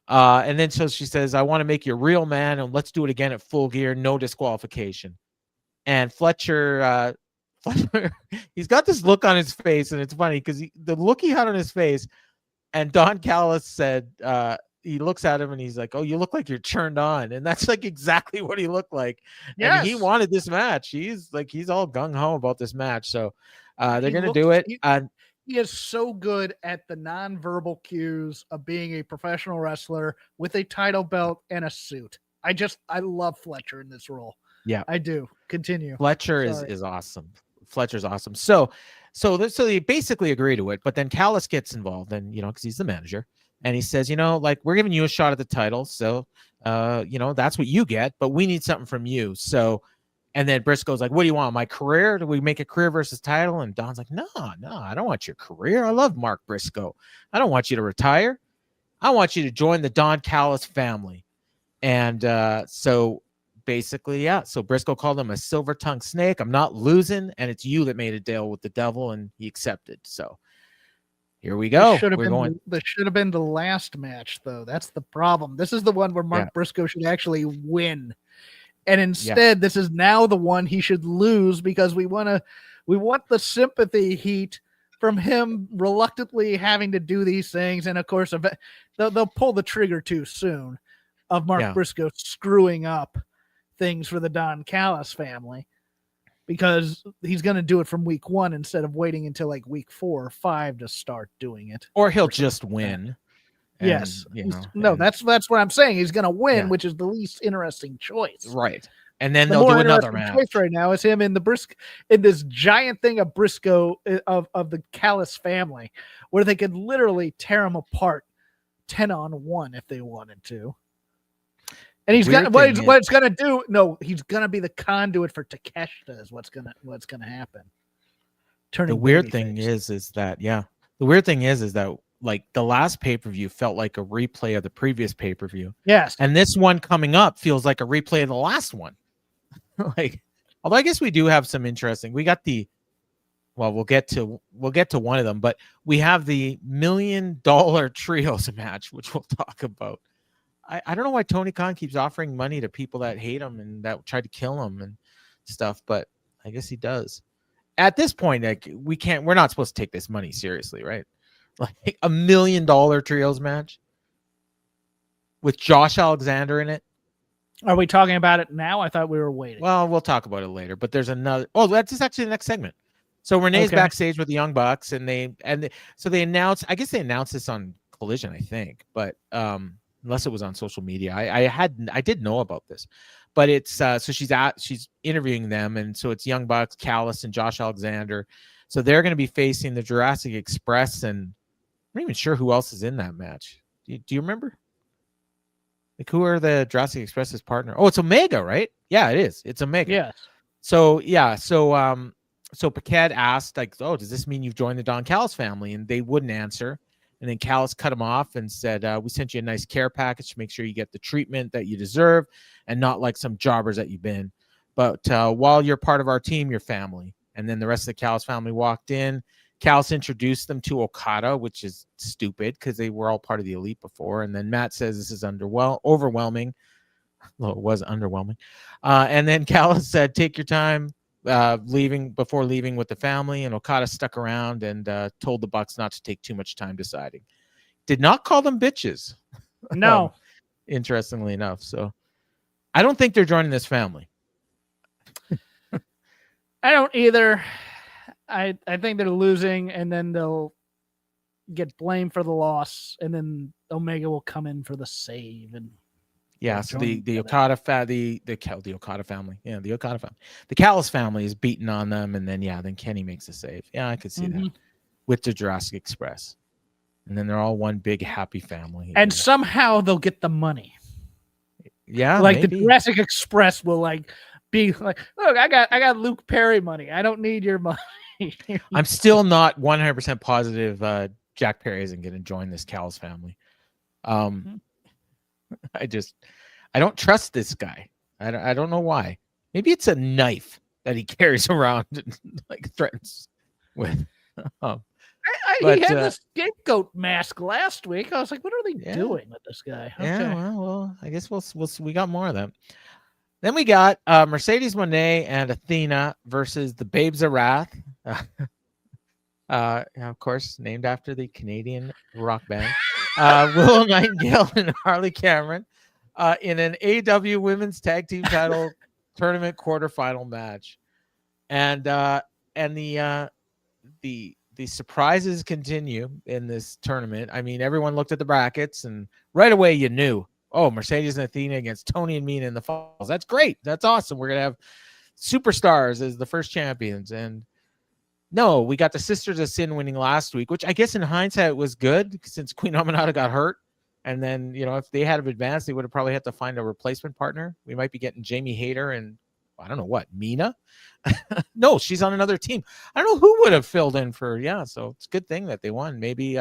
And then so she says, I want to make you a real man, and let's do it again at Full Gear, no disqualification. And Fletcher, he's got this look on his face, and it's funny because the look he had on his face, and Don Callis said, he looks at him and he's like, oh, you look like you're turned on. And that's like exactly what he looked like. Yes. And he wanted this match. He's all gung-ho about this match. So they're going to do it. He is so good at the nonverbal cues of being a professional wrestler with a title belt and a suit. I love Fletcher in this role. Yeah, I do. Continue. Fletcher is awesome. Fletcher's awesome. So they basically agree to it, but then Callis gets involved, and because he's the manager, and he says, like, we're giving you a shot at the title, so that's what you get, but we need something from you. So, and then Briscoe's like, what do you want? My career? Do we make a career versus title? And Don's like, no, I don't want your career. I love Mark Briscoe. I don't want you to retire. I want you to join the Don Callis family. And so basically, yeah. So Briscoe called him a silver-tongued snake. I'm not losing, and it's you that made a deal with the devil, and he accepted. So here we go. This should have been the last match, though. That's the problem. This is the one where Mark Briscoe should actually win. And instead, this is now the one he should lose, because we want the sympathy heat from him reluctantly having to do these things. And of course, they'll pull the trigger too soon of Mark Briscoe screwing up things for the Don Callis family, because he's going to do it from week 1 instead of waiting until like week 4 or 5 to start doing it. Or he'll just win. Yes. That's what I'm saying. He's going to win, which is the least interesting choice. Right. And then they'll do another match. Choice right now is him in this giant thing of Briscoe of the Callis family, where they could literally tear him apart 10-on-1 if they wanted to. And he's got what it's going to do. No, he's going to be the conduit for Takeshita is what's going to happen. The weird thing is that like the last pay-per-view felt like a replay of the previous pay-per-view. Yes. And this one coming up feels like a replay of the last one. Like, although I guess we do have some interesting, we'll get to one of them, but we have the $1 million trios match, which we'll talk about. I don't know why Tony Khan keeps offering money to people that hate him and that tried to kill him and stuff, but I guess he does. At this point, like, we're not supposed to take this money seriously, right? Like $1 million trios match with Josh Alexander in it. Are we talking about it now? I thought we were waiting. Well, we'll talk about it later, but there's another. Oh, that's actually the next segment. So Renee's backstage with the Young Bucks, and they announced. I guess they announced this on Collision, I think, but unless it was on social media, I did know about this, but it's so she's interviewing them, and so it's Young Bucks, Callis, and Josh Alexander. So they're going to be facing the Jurassic Express, and I'm not even sure who else is in that match. Do you remember? Like, who are the Jurassic Express's partner? Oh, it's Omega, right? Yeah, it is. It's Omega. Yes. So Paquette asked, like, oh, does this mean you've joined the Don Callis family? And they wouldn't answer. And then Callis cut him off and said, we sent you a nice care package to make sure you get the treatment that you deserve and not like some jobbers that you've been. But while you're part of our team, you're family. And then the rest of the Callis family walked in. Callis introduced them to Okada, which is stupid because they were all part of the Elite before. And then Matt says this is overwhelming. Well, it was underwhelming. And then Callis said, take your time before leaving with the family. And Okada stuck around and told the Bucks not to take too much time deciding. Did not call them bitches. No. Interestingly enough. So I don't think they're joining this family. I don't either. I think they're losing, and then they'll get blamed for the loss, and then Omega will come in for the save. And so the Okada the Okada family, the Okada family, the Callis family is beating on them, and then Kenny makes a save. Yeah, I could see that with the Jurassic Express, and then they're all one big happy family. And somehow they'll get the money. Yeah, like maybe. The Jurassic Express will be like, look, I got Luke Perry money. I don't need your money. I'm still not 100% positive Jack Perry isn't going to join this Callis family. I don't trust this guy. I don't know why. Maybe it's a knife that he carries around and like threatens with. He had the scapegoat mask last week. I was like, what are they doing with this guy? Okay. Yeah, well, I guess we got more of them. Then we got Mercedes Moné and Athena versus the Babes of Wrath. Of course, named after the Canadian rock band. Willow Nightingale and Harley Cameron in an AEW Women's Tag Team Title Tournament quarterfinal match. And the the surprises continue in this tournament. I mean, everyone looked at the brackets and right away you knew, oh, Mercedes and Athena against Tony and Mina in the finals. That's great. That's awesome. We're going to have superstars as the first champions. And no, we got the Sisters of Sin winning last week, which I guess in hindsight was good since Queen Aminata got hurt. And then, if they had advanced, they would have probably had to find a replacement partner. We might be getting Jamie Hayter and I don't know what, Mina? No, she's on another team. I don't know who would have filled in for, so it's a good thing that they won. Maybe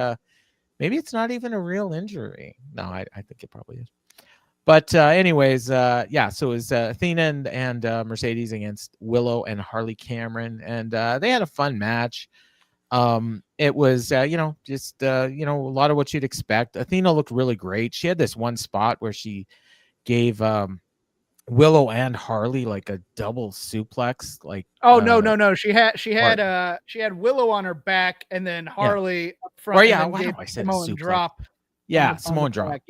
it's not even a real injury. No, I think it probably is. But anyways, so it was Athena and Mercedes against Willow and Harley Cameron, and they had a fun match. It was, just, a lot of what you'd expect. Athena looked really great. She had this one spot where she gave Willow and Harley like a double suplex. Like, no. She had Willow on her back and then Harley up front. I said Samoan drop. Yeah, Samoan drop.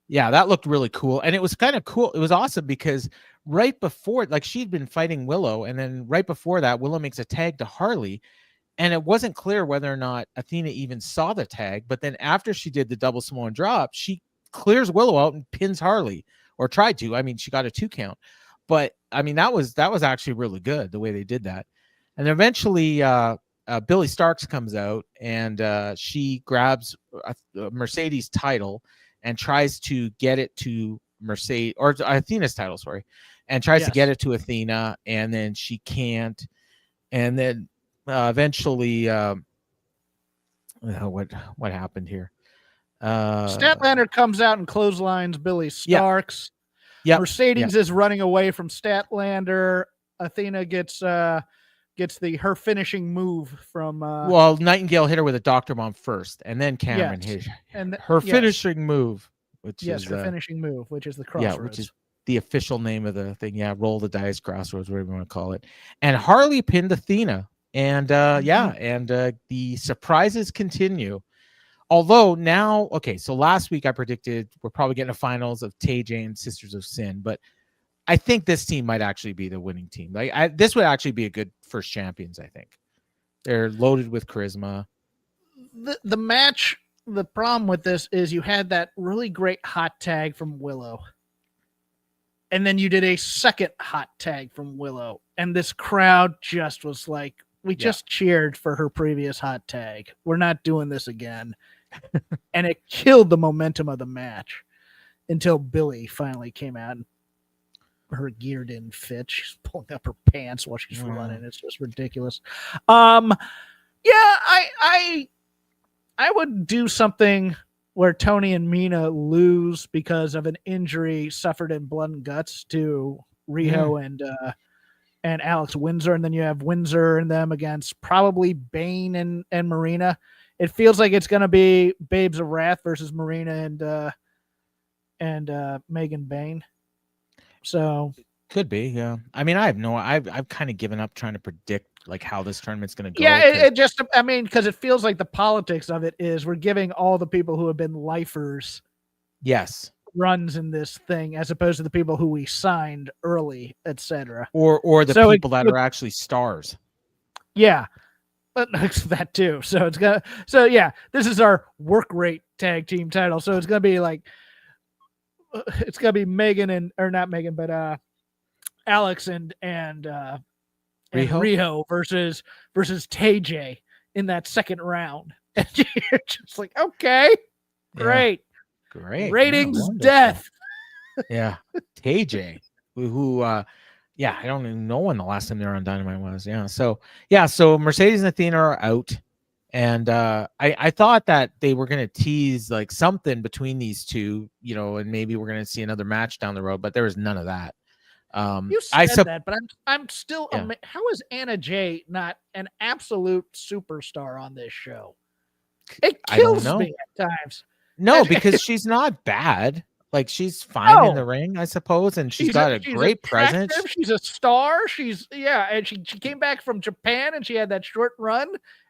Yeah, that looked really cool. And it was kind of cool. It was awesome because right before, like, she'd been fighting Willow, and then right before that, Willow makes a tag to Harley. And it wasn't clear whether or not Athena even saw the tag. But then after she did the double Samoan drop, she clears Willow out and pins Harley, or tried to. I mean, she got a 2 count. But, I mean, that was actually really good, the way they did that. And eventually, Billy Starks comes out, and she grabs a Mercedes title and tries to get it to Mercedes, or Athena's title, sorry, and tries to get it to Athena, and then she can't. And then eventually, what happened here? Statlander comes out and clotheslines Billy Starks. Yeah. Mercedes is running away from Statlander. Athena gets her finishing move from Nightingale hit her with a Dr. Bomb first, and then Cameron hit her finishing move, which is her finishing move, which is the Crossroads. Yeah, which is the official name of the thing. Yeah, roll the dice, Crossroads, whatever you want to call it. And Harley pinned Athena, and the surprises continue. Although now, so last week I predicted we're probably getting a finals of TJ and Sisters of Sin, but I think this team might actually be the winning team. Like, this would actually be a good first champions. I think they're loaded with charisma. The match. The problem with this is you had that really great hot tag from Willow, and then you did a second hot tag from Willow, and this crowd just was like, we just cheered for her previous hot tag. We're not doing this again. And it killed the momentum of the match until Billy finally came out, and her gear didn't fit. She's pulling up her pants while she's running. It's just ridiculous. I would do something where Tony and Mina lose because of an injury suffered in Blood and Guts to Riho and Alex Windsor, and then you have Windsor and them against probably Bane and Marina. It feels like it's going to be Babes of Wrath versus Marina and Megan Bane. So could be, yeah. I mean, I've kind of given up trying to predict like how this tournament's going to go. Yeah, because it feels like the politics of it is we're giving all the people who have been lifers runs in this thing, as opposed to the people who we signed early, etc. Or the people that are actually stars. Yeah. But that too. So this is our work rate tag team title. So it's gonna be like Megan but Alex and Riho versus TJ in that second round. And you're just like, okay, great. Ratings death. Yeah. TJ, who I don't even know when the last time they were on Dynamite was. Yeah. So Mercedes and Athena are out. And I thought that they were going to tease like something between these two, and maybe we're going to see another match down the road, but there was none of that. You said that, but I'm still how is Anna Jay not an absolute superstar on this show? It kills me at times. No, because she's not bad. Like, she's fine in the ring, I suppose, and she's got a great presence. She's a star. And she came back from Japan, and she had that short run,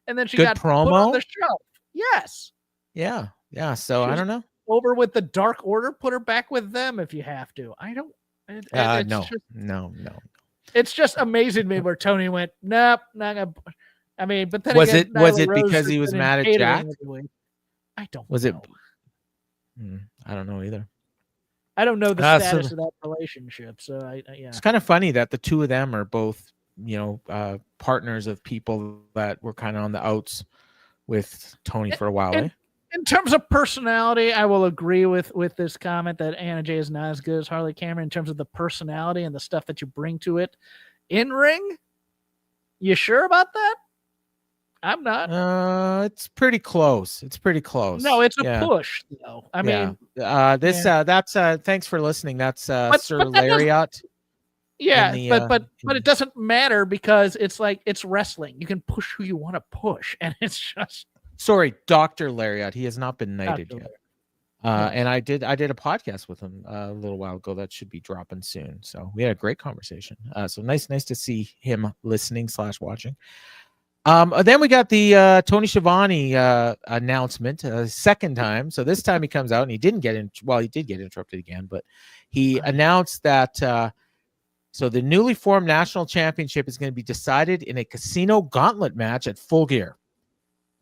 and then she got promo put on the show. Yes. Yeah. So I don't know. Over with the Dark Order, put her back with them if you have to. I don't. No. It's just amazing to me where Tony went, nope, not gonna. I mean, but then was again, was Nyla it Rose because has he was been in mad at catering Jack? every week. I don't Was know. I don't know either. I don't know the status of that relationship, so yeah. It's kind of funny that the two of them are both, partners of people that were kind of on the outs with Tony for a while. In terms of personality, I will agree with this comment that Anna Jay is not as good as Harley Cameron in terms of the personality and the stuff that you bring to it. In ring, you sure about that? I'm not. It's pretty close. No, it's a push, though. I mean, that's thanks for listening. That's Sir Lariat. Yeah, but it doesn't matter because it's like it's wrestling. You can push who you want to push, and it's just Dr. Lariat. He has not been knighted yet. And I did a podcast with him a little while ago that should be dropping soon. So we had a great conversation. So nice to see him listening / watching. Then we got the Tony Schiavone announcement second time. So this time he comes out and he didn't get he did get interrupted again, but he announced that so the newly formed national championship is going to be decided in a casino gauntlet match at Full Gear.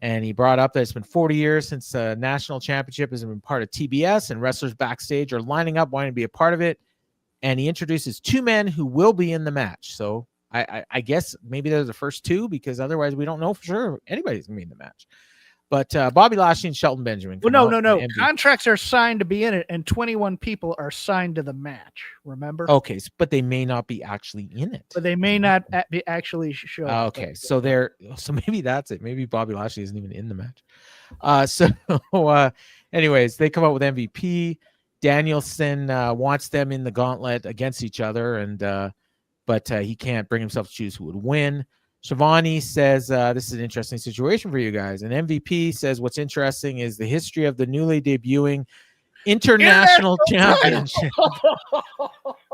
And he brought up that it's been 40 years since the national championship has been part of TBS, and wrestlers backstage are lining up wanting to be a part of it. And he introduces two men who will be in the match. So I guess maybe they're the first two, because otherwise we don't know for sure anybody's going to be in the match. But Bobby Lashley and Shelton Benjamin. Well, no. Contracts are signed to be in it, and 21 people are signed to the match. Remember? Okay, but they may not be actually in it. But they may not be actually show. Okay, so maybe that's it. Maybe Bobby Lashley isn't even in the match. Anyways, they come up with MVP. Danielson wants them in the gauntlet against each other, but he can't bring himself to choose who would win. Schiavone says, this is an interesting situation for you guys. And MVP says, what's interesting is the history of the newly debuting international championship.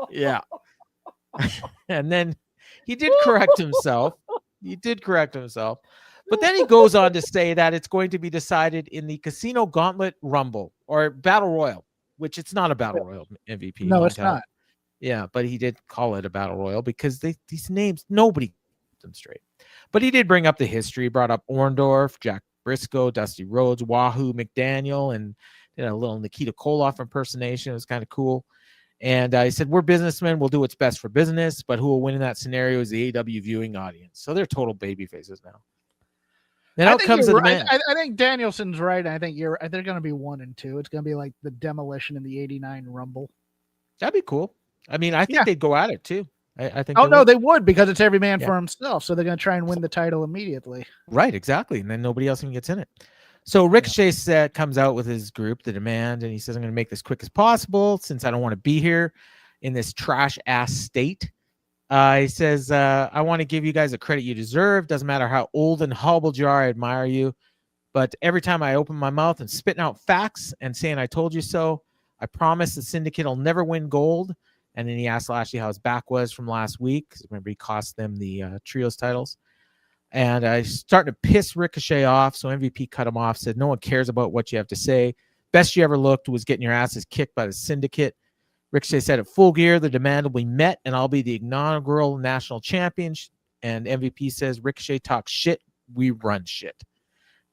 Yeah. And then he did correct himself. But then he goes on to say that it's going to be decided in the Casino Gauntlet Rumble or Battle Royal, which it's not a Battle Royal, MVP. No, it's not. Yeah, but he did call it a Battle Royal because these names, nobody them straight. But he did bring up the history. He brought up Orndorff, Jack Briscoe, Dusty Rhodes, Wahoo McDaniel, and did a little Nikita Koloff impersonation. It was kind of cool. And he said, we're businessmen. We'll do what's best for business, but who will win in that scenario is the AEW viewing audience. So they're total baby faces now. Then out comes the man. I think Danielson's right. I think they're going to be 1 and 2. It's going to be like the Demolition in the '89 Rumble. That'd be cool. I mean, I think they'd go at it too. I think. They would because it's every man for himself. So they're going to try and win the title immediately. Right, exactly, and then nobody else even gets in it. So Ricochet comes out with his group, The Demand, and he says, "I'm going to make this quick as possible since I don't want to be here in this trash ass state." He says, "I want to give you guys the credit you deserve. Doesn't matter how old and hobbled you are, I admire you. But every time I open my mouth and spitting out facts and saying I told you so, I promise the Syndicate will never win gold." And then he asked Lashley how his back was from last week, because remember he cost them the trios titles. And I started to piss Ricochet off, so MVP cut him off, said, "No one cares about what you have to say. Best you ever looked was getting your asses kicked by the Syndicate." Ricochet said, "At Full Gear, the demand will be met, and I'll be the inaugural national champion." And MVP says, "Ricochet talks shit, we run shit."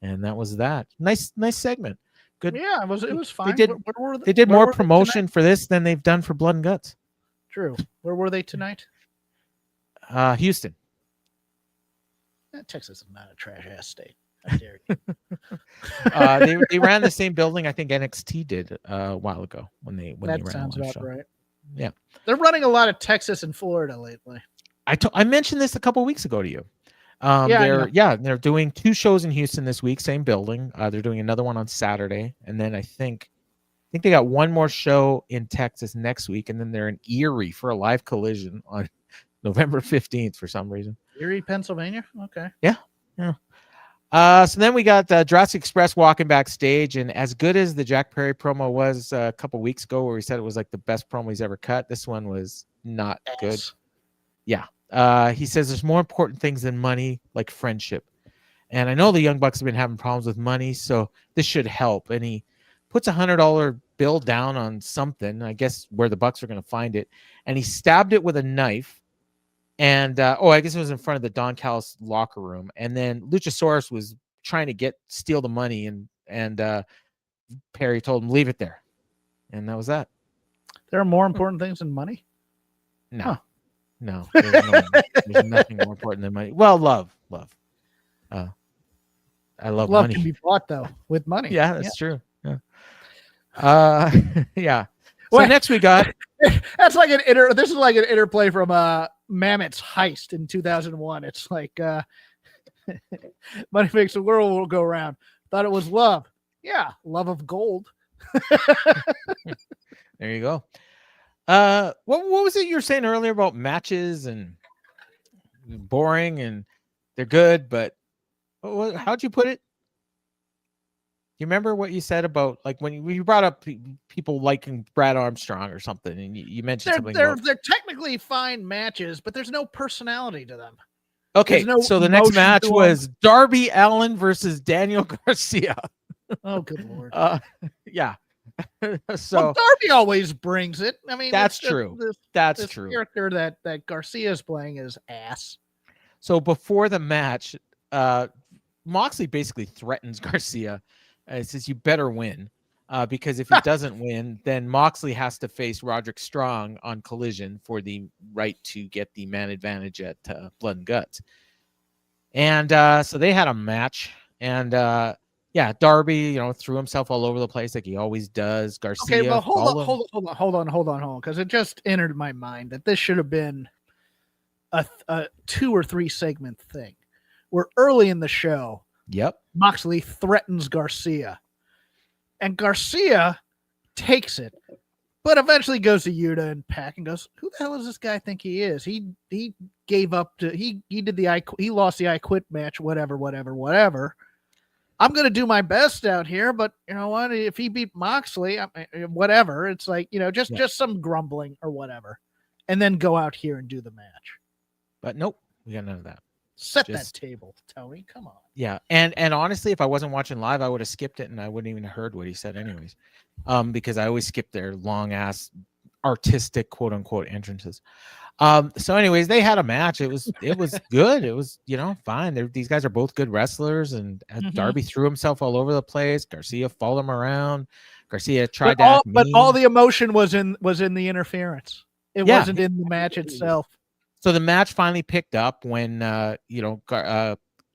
And that was that. Nice segment. Good. Yeah, it was fine. They did more promotion for this than they've done for Blood and Guts. True. Where were they tonight? Houston. Texas is not a trash ass state. How dare you? They ran the same building I think NXT did a while ago when they ran sounds the about show. Right. Yeah. They're running a lot of Texas and Florida lately. I mentioned this a couple of weeks ago to you. They're doing 2 shows in Houston this week, same building. They're doing another one on Saturday, and then I think they got one more show in Texas next week, and then they're in Erie for a live collision on November 15th for some reason. Erie, Pennsylvania? Okay. Yeah. So then we got Jurassic Express walking backstage, and as good as the Jack Perry promo was a couple weeks ago where he said it was like the best promo he's ever cut, this one was not good. Yeah. He says there's more important things than money, like friendship. And I know the Young Bucks have been having problems with money, so this should help. And he puts $100 bill down on something, I guess where the Bucks are going to find it. And he stabbed it with a knife And I guess it was in front of the Don Callis locker room. And then Luchasaurus was trying to steal the money, and Perry told him, leave it there. And that was that. There are more important things than money? No. Huh. No. There's nothing more important than money. Well, love. I love money. Can be bought, though, with money. Yeah, that's true. Yeah. Yeah. So next we got... That's like this is like an interplay from Mammoth's Heist in 2001. It's like money makes the world go round. Thought it was love. Yeah, love of gold. There you go. What was it you were saying earlier about matches and boring and they're good, but how'd you put it? You remember what you said about, like, when you brought up people liking Brad Armstrong or something, and you mentioned something they're technically fine matches, but there's no personality to them. Okay, so the next match was Darby Allin versus Daniel Garcia. Oh, good Lord. Yeah. So Darby always brings it. I mean, that's true. That's true. The character that Garcia is playing is ass. So before the match, Moxley basically threatens Garcia. Says, you better win, because if he doesn't win, then Moxley has to face Roderick Strong on Collision for the right to get the man advantage at Blood and Guts. And so they had a match, and Darby, threw himself all over the place like he always does. Garcia. Okay, well, hold on, because it just entered my mind that this should have been a 2 or 3 segment thing, where early in the show, Moxley threatens Garcia, and Garcia takes it, but eventually goes to Yuta and Pac and goes, "Who the hell does this guy think he is? He gave up to he did he lost the I Quit match, whatever. I'm gonna do my best out here, but you know what? If he beat Moxley, whatever. It's like, just some grumbling or whatever, and then go out here and do the match. But nope, we got none of that. Set that table, Tony. Come on. Yeah, and honestly, if I wasn't watching live, I would have skipped it, and I wouldn't even have heard what he said, anyways. Because I always skip their long ass artistic quote unquote entrances. So anyways, they had a match. It was good. It was fine. These guys are both good wrestlers, and Darby threw himself all over the place. Garcia followed him around. Garcia tried but all the emotion was in the interference. It wasn't in the match itself. So the match finally picked up when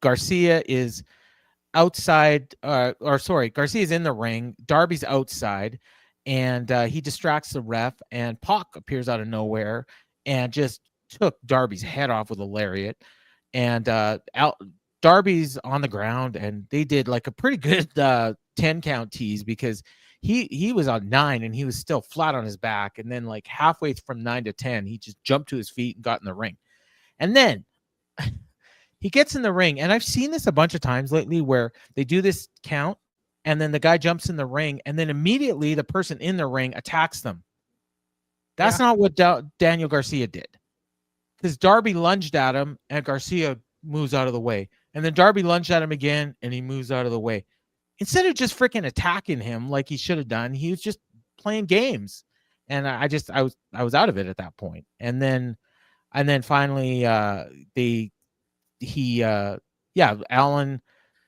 Garcia is outside, Garcia's in the ring. Darby's outside, and he distracts the ref, and Pac appears out of nowhere and just took Darby's head off with a lariat. And Darby's on the ground, and they did like a pretty good 10 count tease, because he was on 9 and he was still flat on his back. And then like halfway from 9 to 10, he just jumped to his feet and got in the ring. And then he gets in the ring. And I've seen this a bunch of times lately where they do this count, and then the guy jumps in the ring, and then immediately the person in the ring attacks them. That's not what Daniel Garcia did. Because Darby lunged at him and Garcia moves out of the way. And then Darby lunged at him again and he moves out of the way. Instead of just freaking attacking him like he should have done, he was just playing games. And I was out of it at that point. And then finally Allen,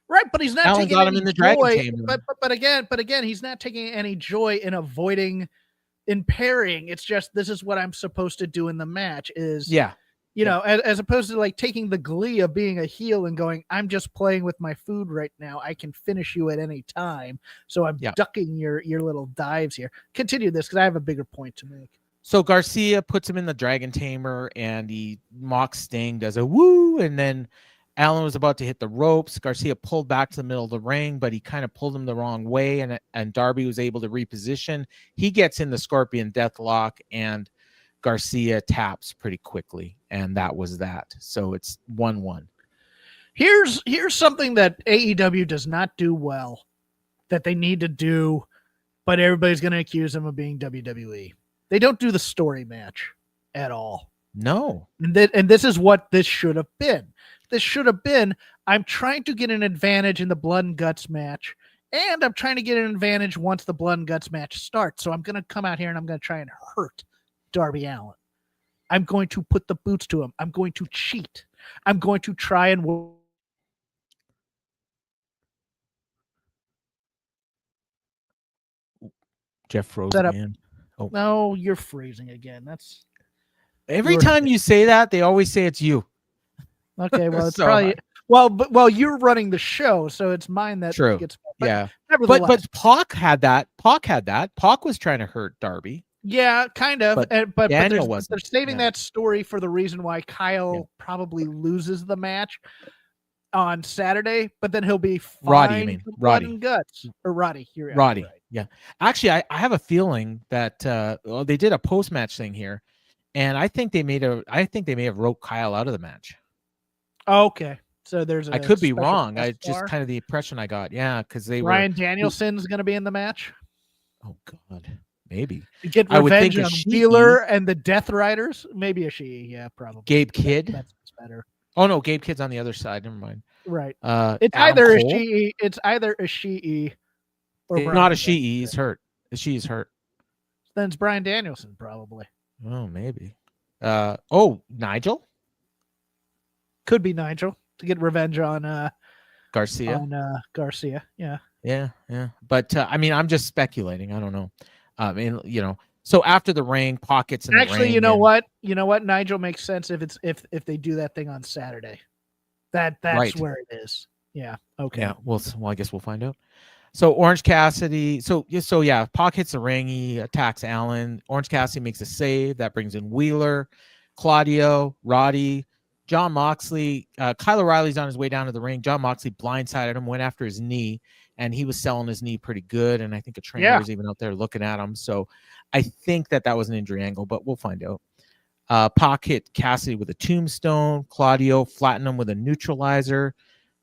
right, but he's not Allen taking got him in the Dragon Chamber. But again, he's not taking any joy in avoiding, in parrying. It's just, this is what I'm supposed to do in the match. As opposed to like taking the glee of being a heel and going, I'm just playing with my food right now. I can finish you at any time. So I'm ducking your little dives here. Continue this, because I have a bigger point to make. So Garcia puts him in the Dragon Tamer, and he mocks Sting, does a woo, and then Allen was about to hit the ropes. Garcia pulled back to the middle of the ring, but he kind of pulled him the wrong way, and Darby was able to reposition. He gets in the Scorpion Deathlock, and Garcia taps pretty quickly, and that was that. So it's 1-1. Here's something that AEW does not do well, that they need to do, but everybody's going to accuse them of being WWE. They don't do the story match at all. No. And this is what this should have been. This should have been, I'm trying to get an advantage in the Blood and Guts match, and I'm trying to get an advantage once the Blood and Guts match starts. So I'm going to come out here and I'm going to try and hurt Darby Allin. I'm going to put the boots to him. I'm going to cheat. I'm going to try and Jeff froze again. Oh no, you're freezing again. That's every time you say that, they always say it's you. Okay, well it's probably well you're running the show, so it's mine that gets. But but Pac had that. Pac was trying to hurt Darby. Yeah, kind of. But Daniel wasn't. They're saving that story for the reason why Kyle probably loses the match on Saturday, but then he'll be fine. Roddy, you mean Roddy and guts or Roddy? Roddy, right. Yeah. Actually, I have a feeling that they did a post match thing here, and I think they may have wrote Kyle out of the match. Okay, so there's. I could be wrong. I just kind of the impression I got. Yeah, because Bryan Danielson's going to be in the match. Oh God. Maybe to get revenge on Wheeler and the Death Riders. Maybe Ishii, yeah, probably. Gabe Kidd. That's better. Oh no, Gabe Kidd's on the other side. Never mind. Right. It's either Ishii. It's either Ishii or not Ishii. He's hurt. Ishii's hurt. Then it's Bryan Danielson probably. Oh, maybe. Nigel. Could be Nigel to get revenge on Garcia. Garcia. Yeah. Yeah. But I mean, I'm just speculating. I don't know. So after the ring, pockets and actually, you know what? Nigel makes sense if they do that thing on Saturday. That's right. Where it is. Yeah. Okay. Yeah. Well, I guess we'll find out. So Orange Cassidy. So yeah, Pac hits the ring. He attacks Allen. Orange Cassidy makes a save that brings in Wheeler, Claudio, Roddy, John Moxley. Kyle O'Reilly's on his way down to the ring. John Moxley blindsided him, went after his knee. And he was selling his knee pretty good. And I think a trainer was even out there looking at him. So I think that was an injury angle, but we'll find out. Pac hit Cassidy with a tombstone. Claudio flattened him with a neutralizer.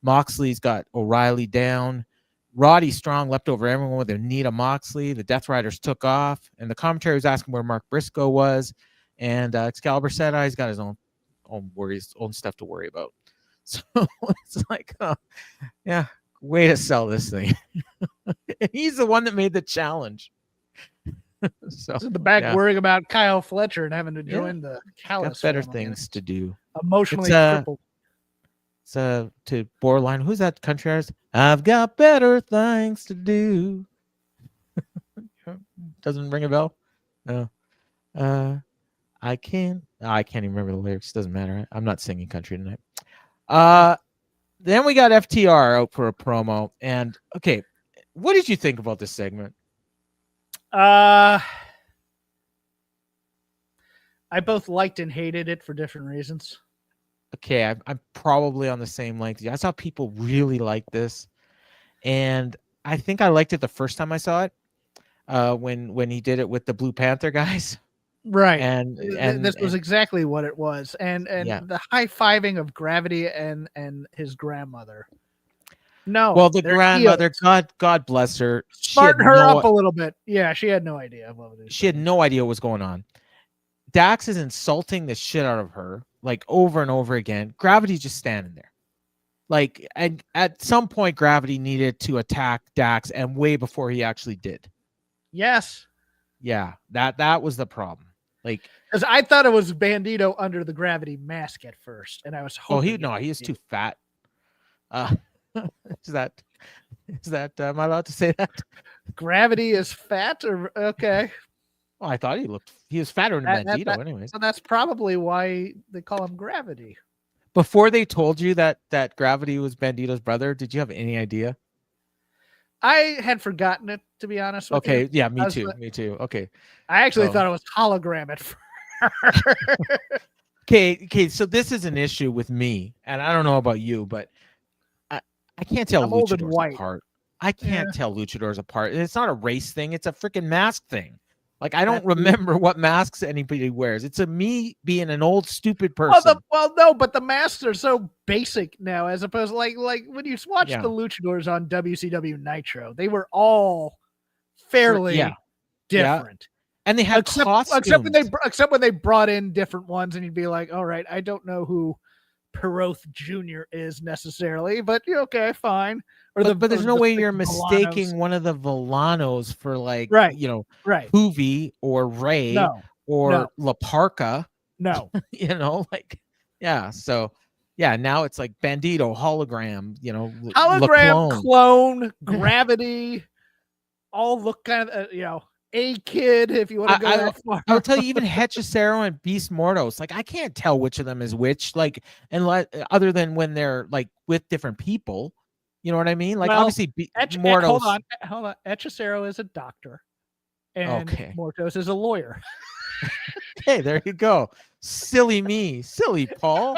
Moxley's got O'Reilly down. Roddy Strong leapt over everyone with a knee to Moxley. The Death Riders took off. And the commentary was asking where Mark Briscoe was. And Excalibur said, he's got his own stuff to worry about. So it's like, yeah. Way to sell this thing. He's the one that made the challenge. So the back worrying about Kyle Fletcher and having to join the Callis. Got better things to do. Emotionally crippled. It's to borderline. Who's that country artist? I've got better things to do. Doesn't ring a bell. No. I can't even remember the lyrics. Doesn't matter. I'm not singing country tonight. Then we got FTR out for a promo. And, okay, what did you think about this segment? I both liked and hated it for different reasons. Okay, I'm probably on the same length. I saw people really like this. And I think I liked it the first time I saw it when he did it with the Blue Panther guys. Right. And this was exactly what it was. And the high-fiving of Gravity and his grandmother. No. Well, the grandmother, God bless her. Smarten her up a little bit. Yeah, she had no idea what it was. She had no idea what was going on. Dax is insulting the shit out of her, like over and over again. Gravity's just standing there. Like, and at some point, Gravity needed to attack Dax, and way before he actually did. Yes. Yeah, that was the problem. Like, because I thought it was Bandito under the Gravity mask at first, and I was hoping. He is too fat. Is that am I allowed to say that? Gravity is fat, or okay? Well, I thought he was fatter than Bandito, anyways. So that's probably why they call him Gravity. Before they told you that Gravity was Bandito's brother, did you have any idea? I had forgotten it, to be honest with you. Okay, yeah, me too. Okay. I actually thought it was hologram at first. Okay, so this is an issue with me, and I don't know about you, but I can't tell luchadors apart. I can't tell luchadors apart. It's not a race thing. It's a freaking mask thing. Like, I don't remember what masks anybody wears. It's me being an old, stupid person. No, but the masks are so basic now, as opposed to like when you watch the luchadors on WCW Nitro, they were all fairly different. And they had costumes. Except when they brought in different ones, and you'd be like, all right, I don't know who Peroth Jr. is necessarily, but okay, fine. But there's no way you're mistaking one of the Villanos for Hoovy or Ray or La Parka. No. So now it's like Bandito, hologram, hologram, clone, gravity, all look kind of, a kid, if you want to go that far. I'll tell you, even Hechicero and Beast Mortos, like I can't tell which of them is which, like, unless other than when they're like with different people. You know what I mean? Like, obviously, Mortos. Hold on. Hechicero is a doctor, and Mortos is a lawyer. Okay, there you go. Silly Paul.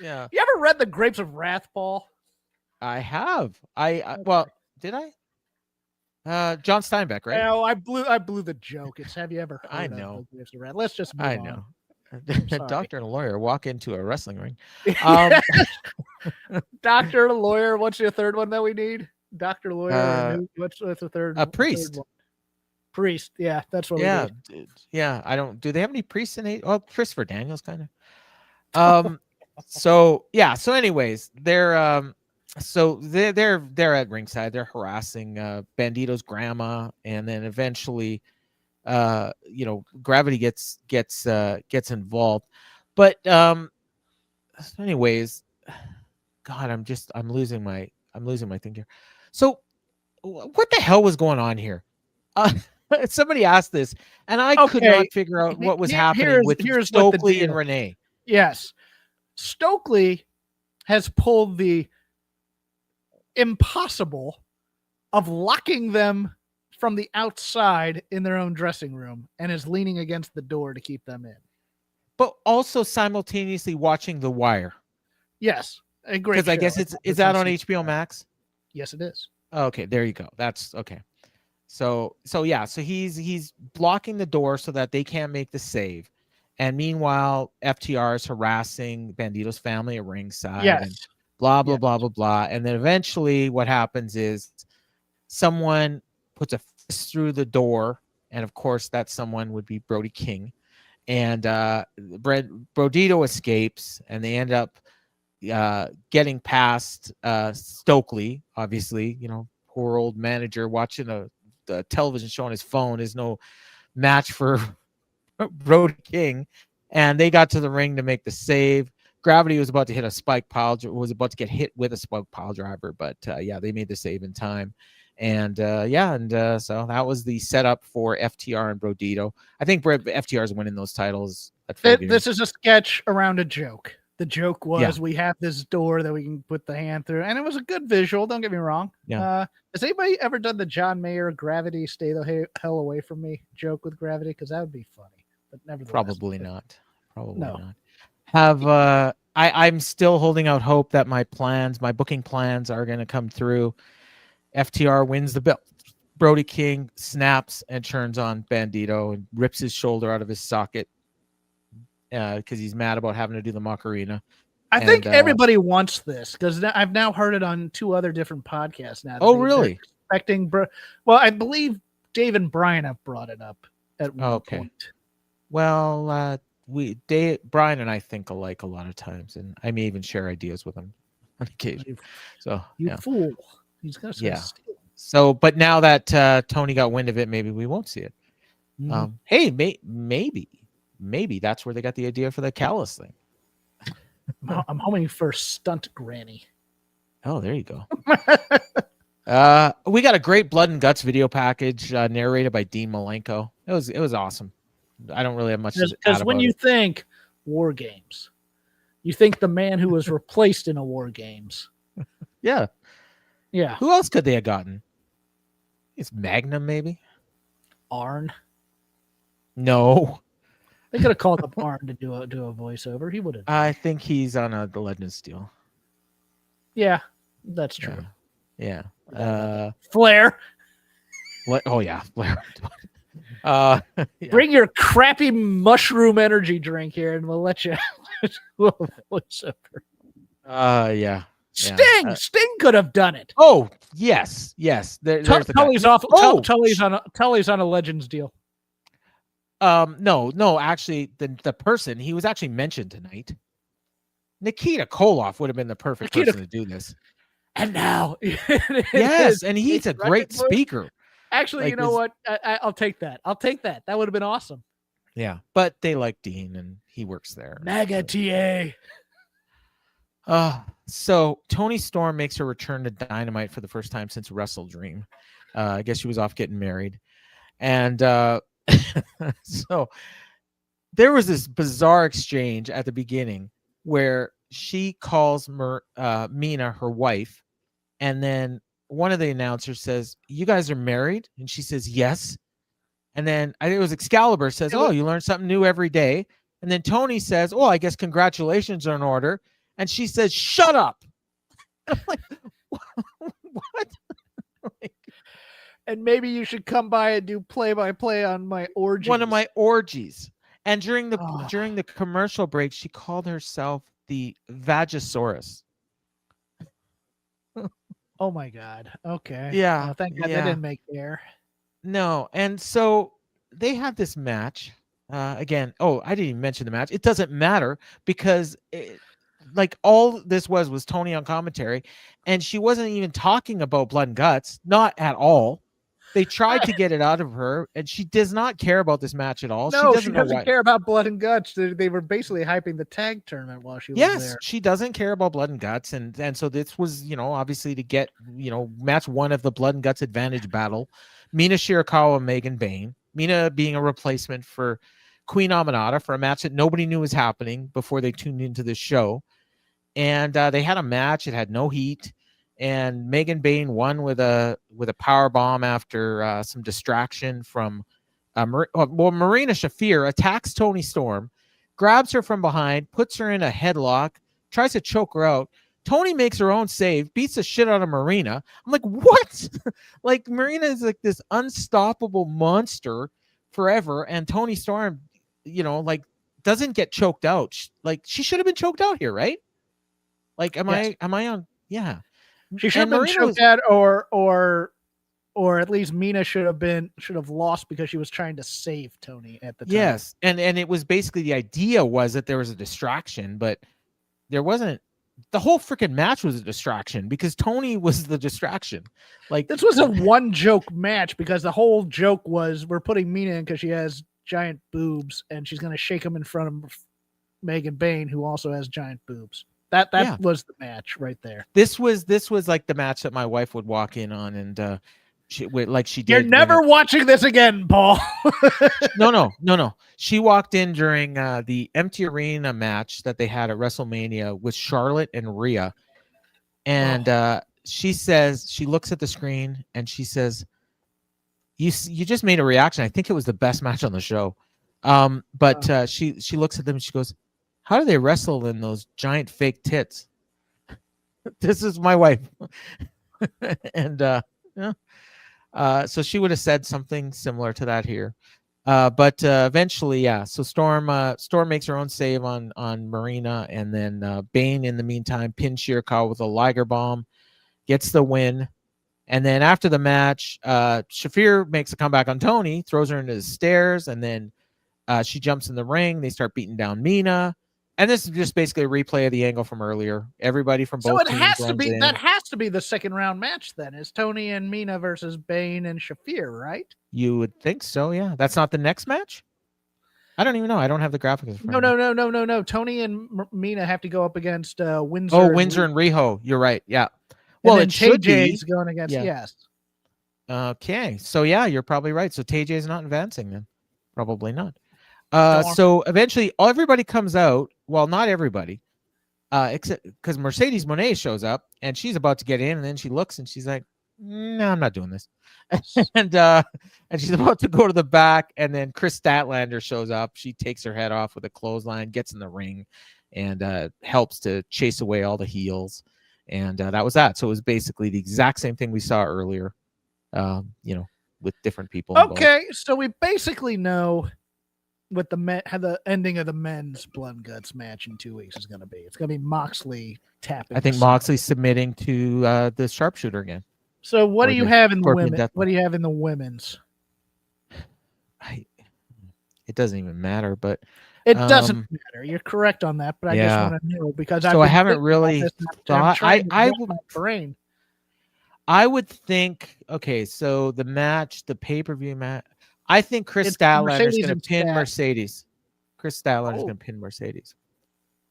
Yeah. You ever read The Grapes of Wrath, Paul? I have. Well, did I? John Steinbeck, right? No, I blew the joke. It's have you ever heard I know. of The Grapes of Wrath? Let's just move on. I know. A doctor and a lawyer walk into a wrestling ring. Doctor and a lawyer. What's the third one that we need? Doctor, lawyer. What's the third? A priest. Third one? Priest. Yeah, that's what we need. Yeah, I don't. Do they have any priests in it? Oh, Christopher Daniels, kind of. So anyways, they're they're at ringside. They're harassing Bandito's grandma, and then eventually Gravity gets involved. But anyways, God, I'm losing my thing here. So what the hell was going on here? Somebody asked this, and I could not figure out what was happening with Stokely and Renee. Yes. Stokely has pulled the impossible of locking them from the outside in their own dressing room and is leaning against the door to keep them in. But also simultaneously watching The Wire. Yes. A great show. Because I guess is that on HBO Max? Yes, it is. Okay, there you go. That's okay. So he's blocking the door so that they can't make the save. And meanwhile, FTR is harassing Bandito's family at ringside. Yes. And blah, blah, blah, blah, blah. And then eventually what happens is someone puts a fist through the door. And of course, that someone would be Brody King. And Brodito escapes, and they end up getting past Stokely. Obviously, poor old manager watching a television show on his phone is no match for Brody King. And they got to the ring to make the save. Gravity was about to hit a spike pile, was about to get hit with a spike pile driver, but they made the save in time. And so that was the setup for FTR and Brodito. I think FTR is winning those titles. This is a sketch around a joke. The joke was we have this door that we can put the hand through, and it was a good visual. Don't get me wrong. Yeah. Has anybody ever done the John Mayer Gravity Stay the Hell Away from Me joke with Gravity? Because that would be funny. But nevertheless, probably not. Not. I'm still holding out hope that my booking plans are going to come through. FTR wins the belt. Brody King snaps and turns on Bandito and rips his shoulder out of his socket because he's mad about having to do the Macarena. I think everybody wants this because I've now heard it on 2 other different podcasts now. Oh, really? Well, I believe Dave and Brian have brought it up at one point. Well, Brian and I think alike a lot of times, and I may even share ideas with him on occasion. So you fool. He's got steal. So, but now that Tony got wind of it, maybe we won't see it. Hey, maybe that's where they got the idea for the Callus thing. I'm hoping for Stunt Granny. Oh, there you go. We got a great Blood and Guts video package narrated by Dean Malenko. It was awesome. I don't really have much to add because when you think War Games, you think the man who was replaced in a War Games. Yeah. Who else could they have gotten? It's Magnum, maybe. Arn. No. They could have called up Arn to do a voiceover. He would have. I think he's on the Legends deal. Yeah, that's true. Yeah. Flair. What? Oh yeah, Flair. Bring your crappy mushroom energy drink here, and we'll let you do a voiceover. Yeah. Sting could have done it. Oh yes. Tully's off. Tully's on a Legends deal. No. Actually, the person he was actually mentioned tonight. Nikita Koloff would have been the perfect person to do this. And now, yes, and he's a great speaker. Actually, you know what? I'll take that. That would have been awesome. Yeah, but they like Dean, and he works there. MAGA TA. So Toni Storm makes her return to Dynamite for the first time since Wrestle Dream. I guess she was off getting married. And so there was this bizarre exchange at the beginning where she calls Mina her wife, and then one of the announcers says, "You guys are married?" And she says, "Yes." And then I think it was Excalibur says, "Oh, you learn something new every day." And then Tony says, "Oh, I guess congratulations are in order." And she says, "Shut up." I'm like, what? And maybe you should come by and do play-by-play on my orgies. One of my orgies. And during the commercial break, she called herself the Vagisaurus. Oh my God. Okay. Yeah. Thank God they didn't make air. No. And so they had this match. Again, I didn't even mention the match. It doesn't matter because all this was Toni on commentary, and she wasn't even talking about blood and guts, not at all. They tried to get it out of her, and she does not care about this match at all. No, she doesn't care about blood and guts. They were basically hyping the tag tournament while she was there. Yes, she doesn't care about blood and guts, and so this was, obviously to get, match one of the blood and guts advantage battle. Mina Shirakawa, Megan Bayne. Mina being a replacement for Queen Aminata for a match that nobody knew was happening before they tuned into this show. And they had a match. It had no heat. And Megan Bayne won with a power bomb after some distraction from Marina Shafir attacks Toni Storm, grabs her from behind, puts her in a headlock, tries to choke her out. Toni makes her own save, beats the shit out of Marina. I'm like, what? Like, Marina is like this unstoppable monster forever, and Toni Storm, doesn't get choked out. She should have been choked out here, right? Like, am I on? Yeah. She should have been choked out, or at least Mina should have lost because she was trying to save Toni at the time. Yes, and it was basically, the idea was that there was a distraction, but there wasn't. The whole freaking match was a distraction because Toni was the distraction. Like, this was a one joke match because the whole joke was we're putting Mina in because she has giant boobs and she's going to shake them in front of Megan Bayne, who also has giant boobs. That was the match right there. This was like the match that my wife would walk in on, and she did. You're never watching this again, Paul. No. She walked in during the empty arena match that they had at WrestleMania with Charlotte and Rhea, and she says, she looks at the screen and she says, "You just made a reaction. I think it was the best match on the show." But she looks at them and she goes, "How do they wrestle in those giant fake tits?" This is my wife. And so she would have said something similar to that here. But eventually, so Storm makes her own save on Marina, and then Bayne in the meantime pins Shirakawa with a Liger bomb, gets the win. And then after the match, Shafir makes a comeback on Toni, throws her into the stairs, and then she jumps in the ring. They start beating down Mina. And this is just basically a replay of the angle from earlier. Everybody from both teams that has to be the second round match then. Is Toni and Mina versus Bayne and Shafir, right? You would think so, yeah. That's not the next match? I don't even know. I don't have the graphics. No. Toni and Mina have to go up against Windsor. Oh, Windsor and Riho. You're right. Yeah. Well, it should be going against yes. Okay. So yeah, you're probably right. So TJ is not advancing then. Probably not. So eventually everybody comes out. Well, not everybody, except because Mercedes Moné shows up and she's about to get in, and then she looks and she's like, "No, I'm not doing this." and she's about to go to the back, and then Chris Statlander shows up. She takes her head off with a clothesline, gets in the ring, and helps to chase away all the heels. And that was that. So it was basically the exact same thing we saw earlier, with different people. Okay, so we basically know what how the ending of the men's blood and guts match in 2 weeks is going to be. It's going to be Moxley tapping. I think Moxley's submitting to the sharpshooter again. So what do you have in the women? What do you have in the women's? It doesn't even matter, but it doesn't matter. You're correct on that, but I just want to know because I haven't really thought. I would think. Okay, so the match, the pay-per-view match. I think Chris Statlander is going to pin Stat. Mercedes. Chris Statlander is going to pin Mercedes.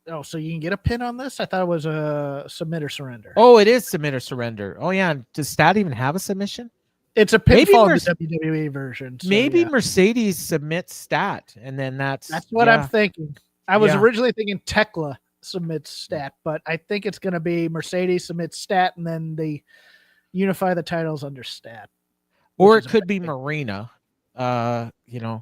Oh, so you can get a pin on this? I thought it was a submit or surrender. Oh, it is submit or surrender. Oh, yeah. Does Stat even have a submission? It's a pinfall in the WWE version. So maybe Mercedes submits Stat, and then that's what I'm thinking. I was originally thinking Tekla submits Stat, but I think it's going to be Mercedes submits Stat, and then they unify the titles under Stat. Or it could be Marina,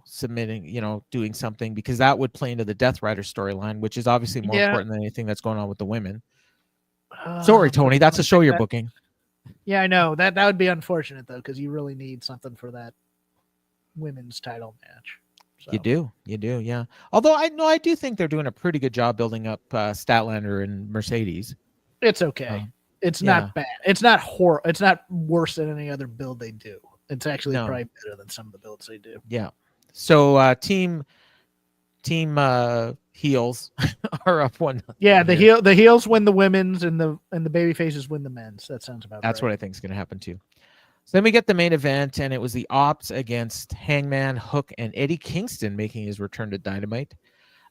submitting, doing something, because that would play into the Death Rider storyline, which is obviously more important than anything that's going on with the women. Sorry, Tony, that's a show you're booking. Yeah, I know. That would be unfortunate, though, because you really need something for that women's title match. So. You do, yeah. Although I do think they're doing a pretty good job building up Statlander and Mercedes. It's okay. It's not bad. It's not horrible. It's not worse than any other build they do. It's actually probably better than some of the builds they do. Yeah. So team heels are up 1-0. Yeah, the heels win the women's and the baby faces win the men's. That sounds about right. That's what I think is going to happen too. So then we get the main event, and it was the Ops against Hangman, Hook, and Eddie Kingston making his return to Dynamite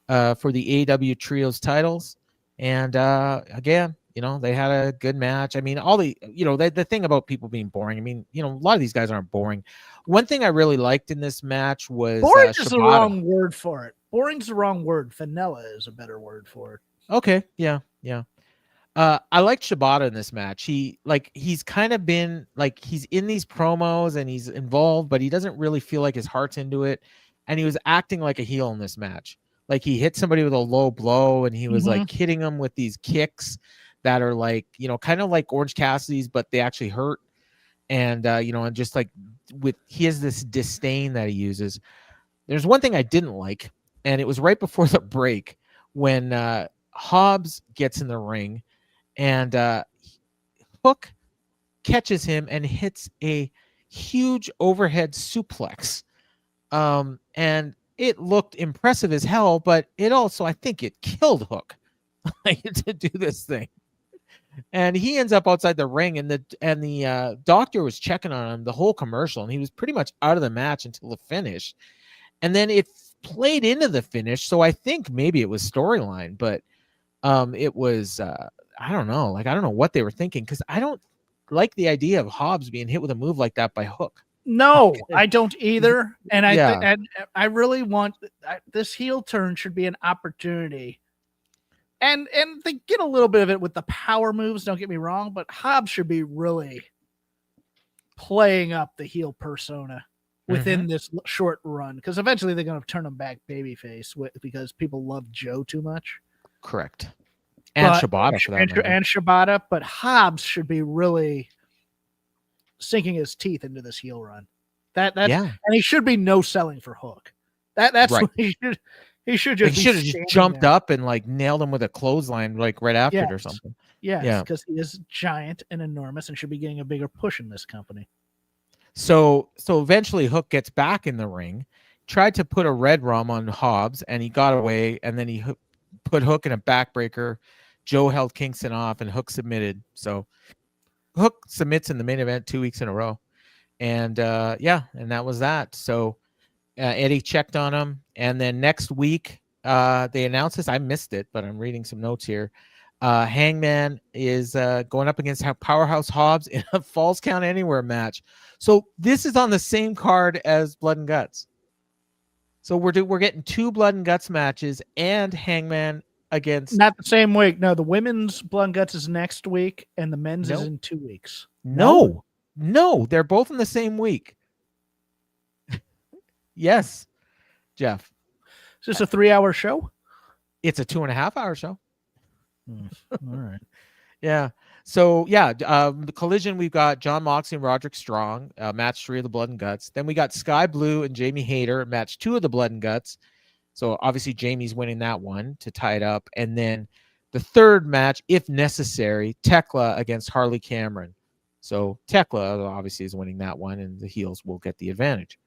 for the AEW Trios titles. And again, they had a good match. I mean, all the, the thing about people being boring, I mean, a lot of these guys aren't boring. One thing I really liked in this match was boring is the wrong word for it. Boring's the wrong word. Vanilla is a better word for it. Okay. Yeah. I liked Shibata in this match. He's kind of been he's in these promos and he's involved, but he doesn't really feel like his heart's into it. And he was acting like a heel in this match. Like he hit somebody with a low blow and he was hitting them with these kicks that are kind of like Orange Cassidy's, but they actually hurt. And, and just he has this disdain that he uses. There's one thing I didn't like, and it was right before the break when Hobbs gets in the ring and Hook catches him and hits a huge overhead suplex. And it looked impressive as hell, but it also, I think it killed Hook to do this thing. And he ends up outside the ring, and the doctor was checking on him the whole commercial, and he was pretty much out of the match until the finish. And then it played into the finish, so I think maybe it was storyline, but it was I don't know. I don't know what they were thinking, because I don't like the idea of Hobbs being hit with a move like that by Hook. No, I don't either. And I really want this heel turn should be an opportunity. And they get a little bit of it with the power moves, don't get me wrong, but Hobbs should be really playing up the heel persona within this short run, because eventually they're going to turn him back babyface because people love Joe too much. Correct. And Shibata for that matter. And Shibata, but Hobbs should be really sinking his teeth into this heel run. And he should be no selling for Hook. That's right. What he should just jumped up and nailed him with a clothesline right after it or something. Yes, because he is giant and enormous and should be getting a bigger push in this company. So eventually Hook gets back in the ring, tried to put a red rum on Hobbs, and he got away, and then he put Hook in a backbreaker. Joe held Kingston off, and Hook submitted. So Hook submits in the main event 2 weeks in a row. And and that was that. So Eddie checked on him, and then next week they announced this. I missed it, but I'm reading some notes here. Hangman is going up against Powerhouse Hobbs in a Falls Count Anywhere match. So this is on the same card as Blood and Guts. So we're getting 2 Blood and Guts matches and Hangman against. Not the same week. No, the women's Blood and Guts is next week, and the men's is in 2 weeks. No, they're both in the same week. Yes, Jeff. Is this a 3-hour show? It's a 2.5-hour show. All right. Yeah. So the Collision, we've got John Moxley and Roderick Strong, match 3 of the Blood and Guts. Then we got Sky Blue and Jamie Hayter, match 2 of the Blood and Guts. So obviously Jamie's winning that one to tie it up. And then the third match, if necessary, Tekla against Harley Cameron. So Tekla obviously is winning that one, and the heels will get the advantage.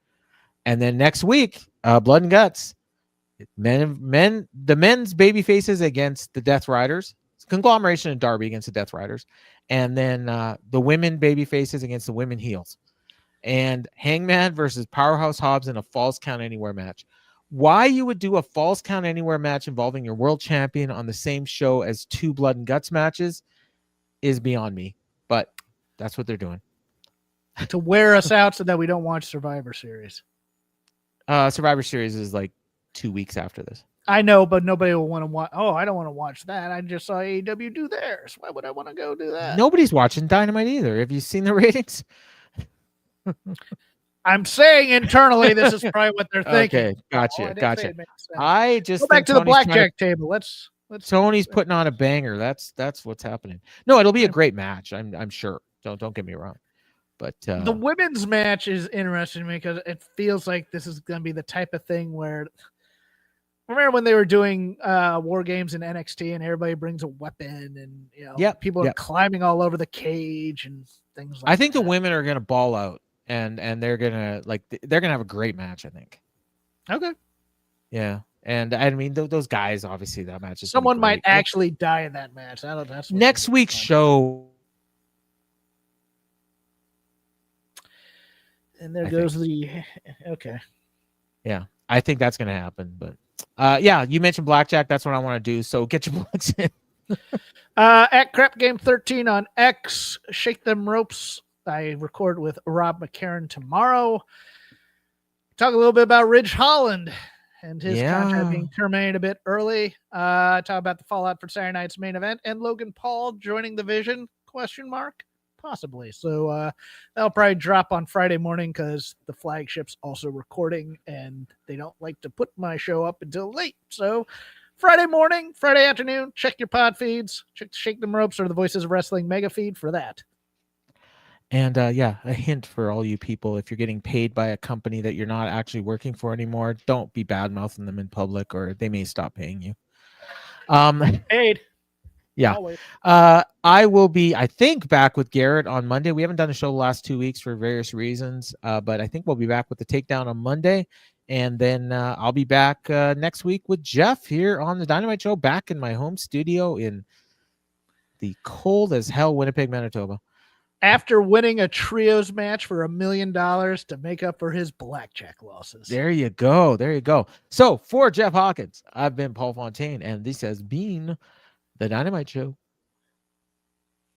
And then next week, Blood and Guts, the men's baby faces against the Death Riders. It's conglomeration and Darby against the Death Riders. And then the women baby faces against the women heels. and Hangman versus Powerhouse Hobbs in a Falls Count Anywhere match. Why you would do a Falls Count Anywhere match involving your world champion on the same show as 2 Blood and Guts matches is beyond me, but that's what they're doing. To wear us out so that we don't watch Survivor Series. Survivor Series is like 2 weeks after this. I know, but nobody will want to watch. Oh, I don't want to watch that. I just saw AEW do theirs. Why would I want to go do that? Nobody's watching Dynamite either. Have you seen the ratings? I'm saying internally, this is probably what they're thinking. Okay, gotcha, gotcha. I just go back to the blackjack table. Let's. Tony's putting on a banger. That's what's happening. No, it'll be a great match. I'm sure. Don't get me wrong. But the women's match is interesting to me because it feels like this is going to be the type of thing where. Remember when they were doing war games in NXT and everybody brings a weapon and people are climbing all over the cage and things like that. I think the women are gonna ball out and they're gonna have a great match, I think. Okay. Yeah. And I mean those guys, obviously that match is someone might actually die in that match. That's next week's show. And there goes the okay. Yeah, I think that's gonna happen, but you mentioned blackjack. That's what I want to do. So get your blocks in. At Crap Game 13 on X, Shake Them Ropes. I record with Rob McCarran tomorrow. Talk a little bit about Ridge Holland and his contract being terminated a bit early. Talk about the fallout for Saturday night's main event and Logan Paul joining the Vision? ? Possibly. So that'll probably drop on Friday morning because the flagship's also recording and they don't like to put my show up until late. So Friday morning, Friday afternoon, check your pod feeds, check Shake Them Ropes or the Voices of Wrestling mega feed for that. And a hint for all you people, if you're getting paid by a company that you're not actually working for anymore, don't be bad-mouthing them in public or they may stop paying you. Paid. Yeah. I will be, I think, back with Garrett on Monday. We haven't done a show the last 2 weeks for various reasons, but I think we'll be back with the Takedown on Monday. And then I'll be back next week with Jeff here on the Dynamite Show, back in my home studio in the cold as hell Winnipeg, Manitoba. After winning a trios match for $1 million to make up for his blackjack losses. There you go. There you go. So for Jeff Hawkins, I've been Paul Fontaine, and this has been the Dynamite Show.